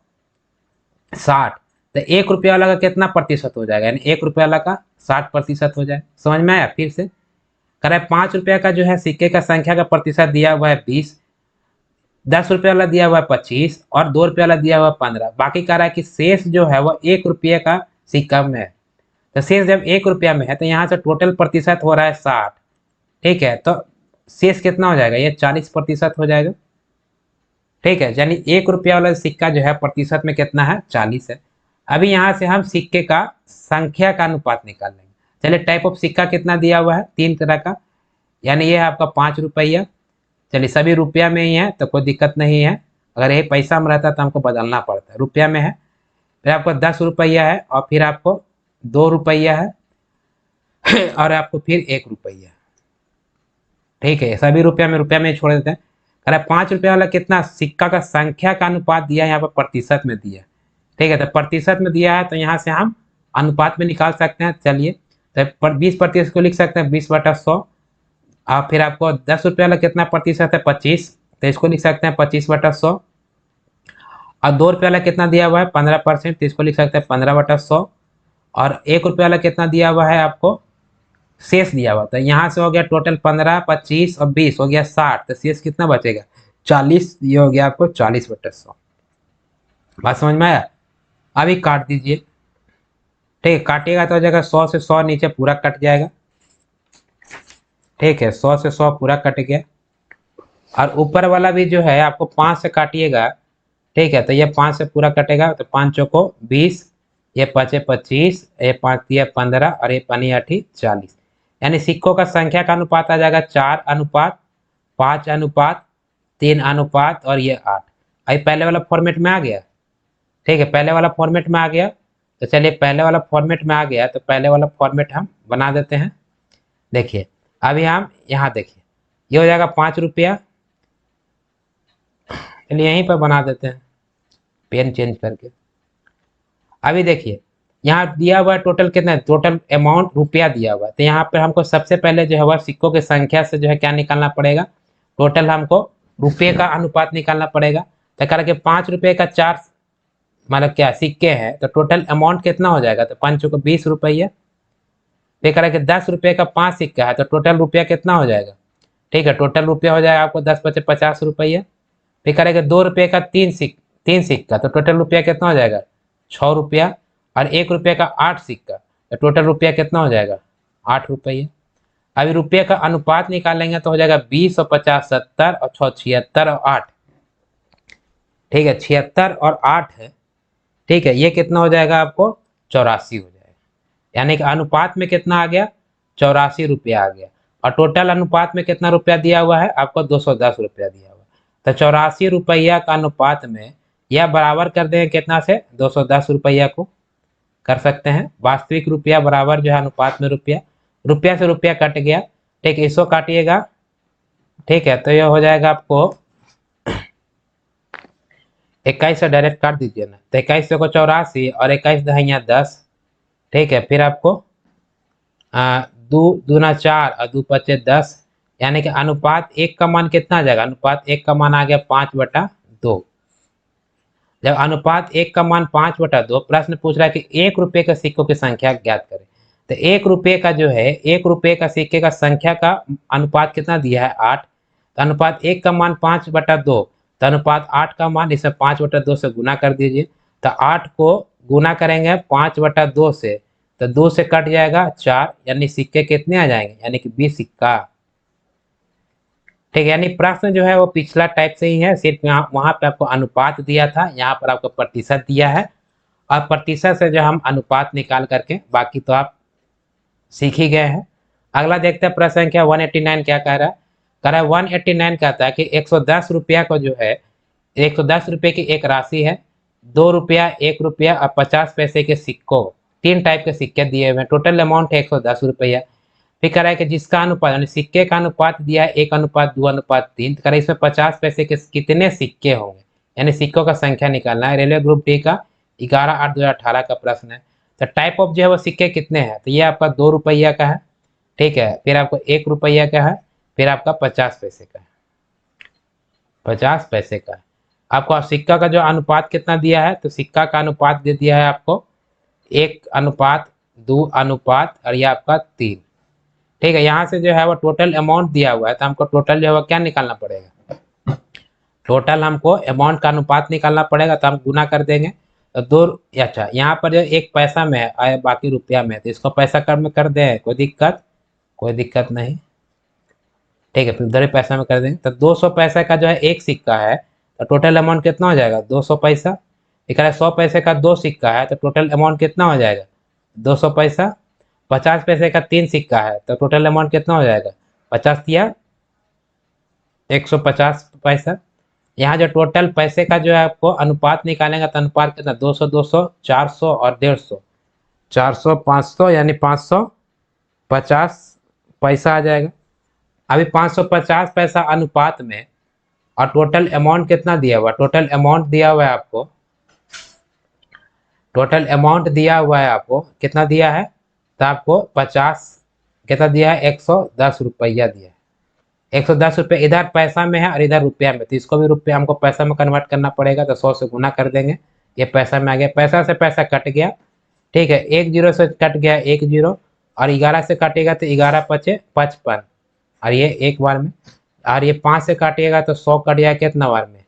60। तो 1 रुपया वाला का कितना प्रतिशत हो जाएगा? यानी 1 रुपया वाला का 60% हो जाए। समझ में आया? फिर से करें, 5 रुपया का जो है सिक्के का संख्या का प्रतिशत दिया हुआ है 20, 10 रुपये वाला दिया हुआ है 25, और 2 रुपये वाला दिया हुआ है 15। बाकी कह रहा है कि शेष जो है वह 1 रुपये का सिक्का में है। तो शेष जब 1 रुपया में है तो यहाँ से टोटल प्रतिशत हो रहा है 60, ठीक है। तो शेष कितना हो जाएगा? ये 40% हो जाएगा, ठीक है। यानी 1 रुपया वाला सिक्का जो है प्रतिशत में कितना है? 40 है। अभी यहाँ से हम सिक्के का संख्या का अनुपात निकाल लेंगे। चलिए, टाइप ऑफ सिक्का कितना दिया हुआ है? 3 तरह का, यानी ये है आपका 5 रुपया। चलिए, सभी रुपया में ही है तो कोई दिक्कत नहीं है। अगर ये पैसा में रहता तो हमको बदलना पड़ता है। रुपया में है, फिर आपको 10 रुपया है, और फिर आपको 2 रुपया है, और आपको फिर 1 रुपया, ठीक है। सभी रुपया में छोड़ देते हैं। अरे 5 रुपया वाला कितना? सिक्का का संख्या का अनुपात दिया है, यहाँ पर प्रतिशत में दिया है, ठीक है। तो प्रतिशत में दिया है तो यहाँ से हम अनुपात में निकाल सकते हैं। चलिए, तो 20% को लिख सकते हैं 20/100। और फिर आपको 10 रुपया वाला कितना प्रतिशत है? 25, तो इसको लिख सकते हैं 25/100। और 2 रुपया वाला कितना दिया हुआ है? 15%, तो इसको लिख सकते हैं 15/100। और 1 रुपया वाला कितना दिया हुआ है आपको? शेष दिया हुआ था। यहाँ से हो गया टोटल 15, 25 और 20 हो गया 60, तो शेष कितना बचेगा? 40। ये हो गया आपको 40/100। बात समझ में आया? अभी काट दीजिए, ठीक है। काटिएगा तो हो जाएगा 100 से 100 नीचे पूरा कट जाएगा, ठीक है। 100 से 100 पूरा कट गया। और ऊपर वाला भी जो है आपको 5 से काटिएगा, ठीक है। तो ये 5 से पूरा कटेगा, तो 5 चौको 20, ये 5 25, ये 5 दिया 15, और ये 5 8 40। यानी सिक्कों का संख्या का अनुपात आ जाएगा 4:5:3 और ये 8। अभी पहले वाला फॉर्मेट में आ गया, ठीक है। पहले वाला फॉर्मेट में आ गया, तो चलिए, पहले वाला फॉर्मेट में आ गया तो पहले वाला फॉर्मेट हम बना देते हैं। देखिए, अभी हम यहाँ देखिए, ये हो जाएगा 5 रुपया। चलिए, यहीं पर बना देते हैं पेन चेंज करके। अभी देखिए, यहाँ दिया हुआ है टोटल कितना है? टोटल अमाउंट रुपया दिया हुआ है। तो यहाँ पर हमको सबसे पहले जो है वह सिक्कों की संख्या से जो है क्या निकालना पड़ेगा? टोटल हमको रुपये का अनुपात निकालना पड़ेगा। तो करके 5 रुपये का 4, मतलब क्या, सिक्के हैं, तो टोटल अमाउंट कितना हो जाएगा? तो 5 को 20 रुपया। फिर करके 10 रुपये का 5 सिक्का है, तो टोटल रुपया कितना हो जाएगा? ठीक है, टोटल रुपया हो जाएगा आपको 10 बचे 50 रुपया। फिर करेंगे 2 रुपये का 3 सिक्का, तो टोटल रुपया कितना हो जाएगा? 6 रुपया। और 1 रुपये का 8 सिक्का, तो टोटल रुपया कितना हो जाएगा? 8 रुपये। अभी रुपये का अनुपात निकालेंगे तो हो जाएगा 20 और 50 70 और 6 76 और 8, ठीक है। 76 और 8 है, ठीक है। ये कितना हो जाएगा आपको? 84 हो जाएगा। यानी कि अनुपात में कितना आ गया? 84 रुपया आ गया। और टोटल अनुपात में कितना रुपया दिया हुआ है आपको? 210 रुपया दिया हुआ है। तो 84 रुपया का अनुपात में यह बराबर कर देंगे कितना से? 210 रुपया को कर सकते हैं। वास्तविक रुपया बराबर जो है अनुपात में रुपया, रुपया से रुपया कट गया, ठीक, इसको काटिएगा, ठीक है। तो यह हो जाएगा आपको 21 से डायरेक्ट काट दीजिए ना, तो 21 को 84 और 21 दहाइया 10, ठीक है। फिर आपको दो दूना 4 और 2 पचे 10, यानी कि अनुपात 1 का मान कितना आ जाएगा? अनुपात 1 का मान आ गया 5/2। जब अनुपात 1 का मान 5/2, प्रश्न पूछ रहा है कि 1 रुपये के सिक्कों की संख्या ज्ञात करें। तो 1 रुपये का जो है, 1 रुपये का सिक्के का संख्या का अनुपात कितना दिया है? 8। तो अनुपात 1 का मान 5/2, तो अनुपात 8 का मान इसे 5/2 से गुना कर दीजिए। तो 8 को गुना करेंगे 5/2 से, तो 2 से कट जाएगा 4, यानी सिक्के कितने आ जाएंगे? यानी कि 20 सिक्का, ठीक है। यानी प्रश्न जो है वो पिछला टाइप से ही है, सिर्फ वहां पे आपको अनुपात दिया था, यहाँ पर आपको प्रतिशत दिया है, और प्रतिशत से जो हम अनुपात निकाल करके बाकी तो आप सीख ही गए हैं। अगला देखते हैं प्रश्न संख्या 189 क्या कह रहा है। कह रहा है 189 कहता है कि 110 रुपया को जो है, 110 रुपये की एक राशि है, 2 रुपया, 1 रुपया और 50 पैसे के सिक्कों, 3 टाइप के सिक्के दिए हुए हैं। टोटल अमाउंट है 110 रुपया। फिर कह रहा है कि जिसका अनुपात, यानी सिक्के का अनुपात दिया है 1:2:3। कह रहा है इसमें 50 पैसे के कितने सिक्के होंगे, यानी सिक्कों का संख्या निकालना है। रेलवे ग्रुप डी का 11/8/2018 का प्रश्न है। तो टाइप ऑफ जो है वो सिक्के कितने हैं? तो ये आपका 2 रुपया का है, ठीक है। फिर आपको 1 रुपया का है, फिर आपका 50 पैसे का है, 50 पैसे का है। आपको सिक्का का जो अनुपात कितना दिया है? तो सिक्का का अनुपात दे दिया है आपको 1:2 और ये आपका 3, ठीक है। यहाँ से जो है वो टोटल अमाउंट दिया हुआ है, तो हमको टोटल जो है वो क्या निकालना पड़ेगा? टोटल हमको अमाउंट का अनुपात निकालना पड़ेगा, तो हम गुना कर देंगे। तो 2, अच्छा, यहाँ पर जो 1 पैसा में है, बाकी रुपया में है, तो इसको पैसा कर में कर दें, कोई दिक्कत? कोई दिक्कत नहीं, ठीक है। फिर उधर पैसा में कर देंगे। तो 200 पैसा का जो है एक सिक्का है, तो टोटल अमाउंट कितना हो जाएगा? 200 पैसा। एक 100 पैसे का 2 सिक्का है, तो टोटल अमाउंट कितना हो जाएगा? 200 पैसा। 50 पैसे का 3 सिक्का है, तो टोटल अमाउंट कितना हो जाएगा? 50 दिया 150 पैसा। यहाँ जो टोटल पैसे का जो है आपको अनुपात निकालेंगे, तो अनुपात कितना? 200 200 400 और 150, 400 500, यानी 550 पैसा आ जाएगा। अभी 550 पैसा अनुपात में, और टोटल अमाउंट कितना दिया हुआ? टोटल अमाउंट दिया हुआ है आपको, टोटल अमाउंट दिया हुआ है आपको, कितना दिया है? तो आपको 50 कितना दिया है? 110 रुपया दिया है। 110 रुपये इधर पैसा में है और इधर रुपया में, तो इसको भी रुपया हमको पैसा में कन्वर्ट करना पड़ेगा। तो 100 से गुना कर देंगे, ये पैसा में आ गया, पैसा से पैसा कट गया, ठीक है। 1 जीरो से कट गया 1 जीरो, और 11 से काटेगा तो 11 पचे 55, और ये एक बार में। और ये 5 से काटिएगा तो 100 कट गया कितना बार में?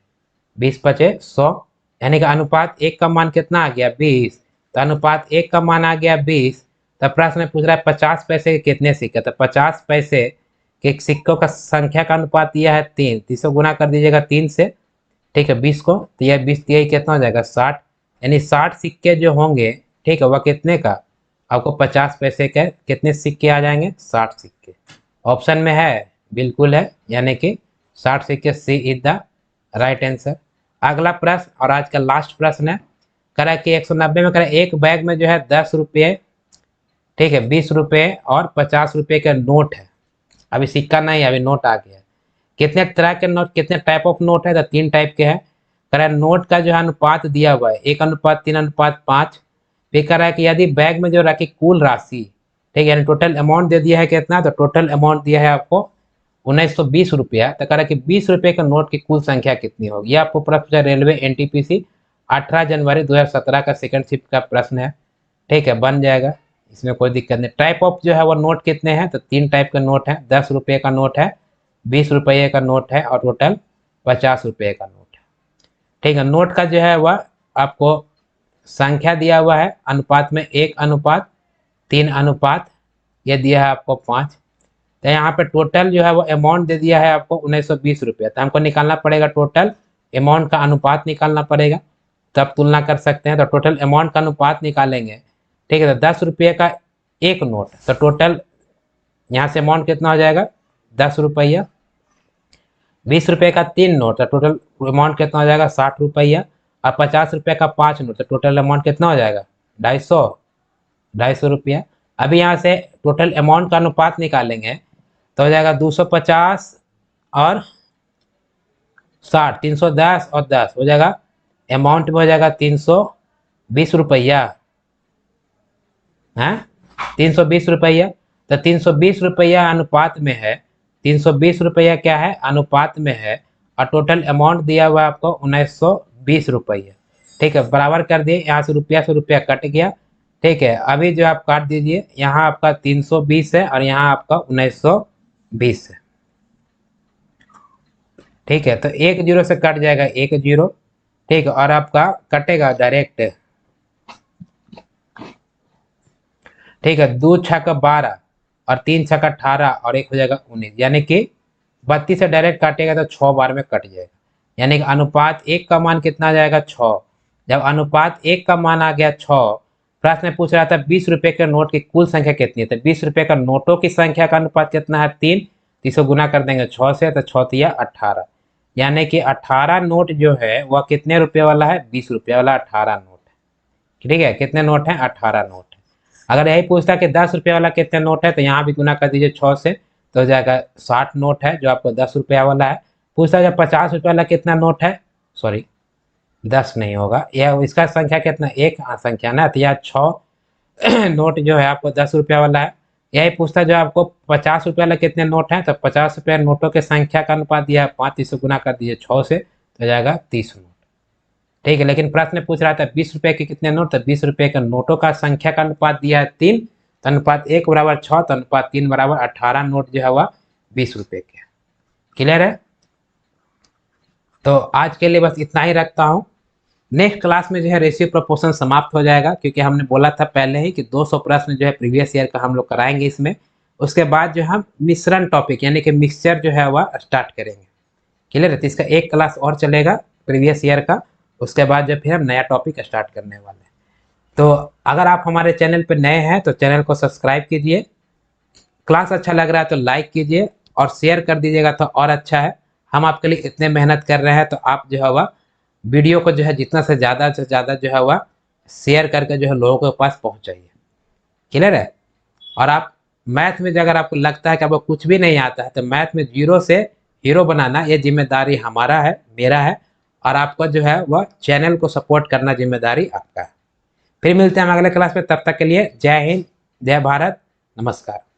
20 पचे 100, यानी कि अनुपात 1 का मान कितना आ गया? 20। तो अनुपात 1 का मान आ गया 20। तो प्रश्न में पूछ रहा है 50 पैसे के कितने सिक्के? तो 50 पैसे के सिक्कों का संख्या का अनुपात दिया है 3, तो इसको गुना कर दीजिएगा 3 से, ठीक है, 20 को। तो यह 20 दिया कितना हो जाएगा? 60, यानी 60 सिक्के जो होंगे, ठीक है, वह कितने का? आपको 50 पैसे के कितने सिक्के आ जाएंगे? 60 सिक्के। ऑप्शन में है, बिल्कुल है, यानी कि 60 सिक्के, सी इज द राइट आंसर। अगला प्रश्न और आज का लास्ट प्रश्न है। करा कि 190 में करा एक बैग में जो है 10 रुपये, ठीक है, 20 रुपये और 50 रुपये के नोट है। अभी सिक्का नहीं, अभी नोट आ गया। कितने तरह के नोट, कितने टाइप ऑफ नोट है? तो 3 टाइप के हैं। कह रहा है नोट का जो है अनुपात दिया हुआ है 1:3:5। फिर कह रहा है कि यदि बैग में जो रखी कुल राशि, ठीक है, यानी टोटल अमाउंट दे दिया है कितना? तो टोटल अमाउंट दिया है आपको 1920 रुपया। तो कह रहा है कि 20 रुपये के नोट की कुल संख्या कितनी होगी? ये आपको प्रश्न रेलवे एनटीपीसी 18 जनवरी 2017 का सेकंड शिफ्ट का प्रश्न है, ठीक है, बन जाएगा, इसमें कोई दिक्कत नहीं। टाइप ऑफ जो है वो नोट कितने हैं? तो 3 टाइप के नोट है। 10 रुपये का नोट है, 20 रुपये का नोट है, और टोटल 50 रुपये का नोट है, ठीक है। नोट का जो है वह आपको संख्या दिया हुआ है अनुपात में 1:3, ये दिया है आपको 5। तो यहाँ पे टोटल जो है वो अमाउंट दे दिया है आपको 1920 रुपया। तो हमको निकालना पड़ेगा टोटल अमाउंट का अनुपात निकालना पड़ेगा, तब तुलना कर सकते हैं। तो टोटल अमाउंट का अनुपात निकालेंगे, ठीक है। तो 10 रुपये का एक नोट, तो टोटल यहाँ से अमाउंट कितना हो जाएगा 10 रुपया। 20 रुपये का 3 नोट, तो टोटल अमाउंट कितना हो जाएगा 60 रुपया। और 50 रुपये का 5 नोट, तो टोटल अमाउंट कितना हो जाएगा 250 रुपया। अभी यहाँ से टोटल अमाउंट का अनुपात निकालेंगे तो हो जाएगा 250 और 60, 310 और 10 हो जाएगा, अमाउंट में हो जाएगा 320 रुपया है, 320 रुपया। तो 320 रुपया अनुपात में है, 320 रुपया क्या है अनुपात में है, और टोटल अमाउंट दिया हुआ है आपको 1920 रुपया। ठीक है, बराबर कर दिए, यहाँ से रुपया कट गया। ठीक है, अभी जो आप काट दीजिए, यहाँ आपका 320 है और यहाँ आपका 1920 है। ठीक है, तो 1 जीरो से कट जाएगा 1 जीरो। ठीक है, और आपका कटेगा डायरेक्ट। ठीक है, 2 छक्का 12 और 3 छक्का 18 और 1 हो जाएगा 19, यानी कि 32 से डायरेक्ट काटेगा तो 6 बार में कट जाएगा। यानी कि अनुपात 1 का मान कितना आ जाएगा 6। जब अनुपात 1 का मान आ गया 6, प्रश्न पूछ रहा था 20 रुपए के नोट की कुल संख्या कितनी है, तो 20 रुपए का नोटों की संख्या का अनुपात कितना है 3। तो इसको गुना कर देंगे 6 से, तो 6 तिया 18, यानी कि 18 नोट जो है वह कितने रुपए वाला है 20 रुपये वाला 18 नोट है। ठीक है, कितने नोट है 18 नोट है। अगर यही पूछता कि 10 रुपये वाला कितने नोट है, तो यहाँ भी गुना कर दीजिए 6 से, तो हो जाएगा 60 नोट है जो आपको 10 रुपया वाला है। पूछता जब 50 रुपये वाला कितना नोट है, सॉरी 10 नहीं होगा, यह इसका संख्या कितना एक संख्या ना, तो यह 6 नोट जो है आपको 10 रुपया वाला है। यही पूछता जो आपको 50 रुपये वाला कितने नोट हैं, तो 50 रुपये नोटों के संख्या का अनुपात दिया है 5, इससे गुना कर दीजिए 6 से, तो हो जाएगा 30 नोट। ठीक है, लेकिन प्रश्न पूछ रहा था 20 रुपए के कितने नोट, तो 20 रुपए के नोटों का संख्या का अनुपात दिया है 3, तो अनुपात 1 बराबर 6, तो अनुपात 3 बराबर 18 नोट जो है वह 20 रुपए के। क्लियर है? तो आज के लिए बस इतना ही रखता हूँ। नेक्स्ट क्लास में जो है रेशियो प्रोपोर्शन समाप्त हो जाएगा, क्योंकि हमने बोला था पहले ही कि 200 प्रश्न जो है प्रीवियस ईयर का हम लोग कराएंगे इसमें। उसके बाद जो हम मिश्रण टॉपिक यानी कि मिक्सचर जो है वह स्टार्ट करेंगे। क्लियर है? तो इसका एक क्लास और चलेगा प्रीवियस ईयर का, उसके बाद जो फिर हम नया टॉपिक स्टार्ट करने वाले हैं। तो अगर आप हमारे चैनल पर नए हैं तो चैनल को सब्सक्राइब कीजिए, क्लास अच्छा लग रहा है तो लाइक कीजिए और शेयर कर दीजिएगा तो और अच्छा है। हम आपके लिए इतने मेहनत कर रहे हैं, तो आप जो है वह वीडियो को जो है जितना से ज़्यादा जो है वह शेयर करके जो है लोगों के पास पहुँचाइए। क्लियर है? और आप मैथ में जो अगर आपको लगता है कि आपको कुछ भी नहीं आता है, तो मैथ में जीरो से हीरो बनाना ये जिम्मेदारी हमारा है, मेरा है, और आपका जो है वह चैनल को सपोर्ट करना जिम्मेदारी आपका है। फिर मिलते हैं हम अगले क्लास में, तब तक के लिए जय हिंद, जय भारत, नमस्कार।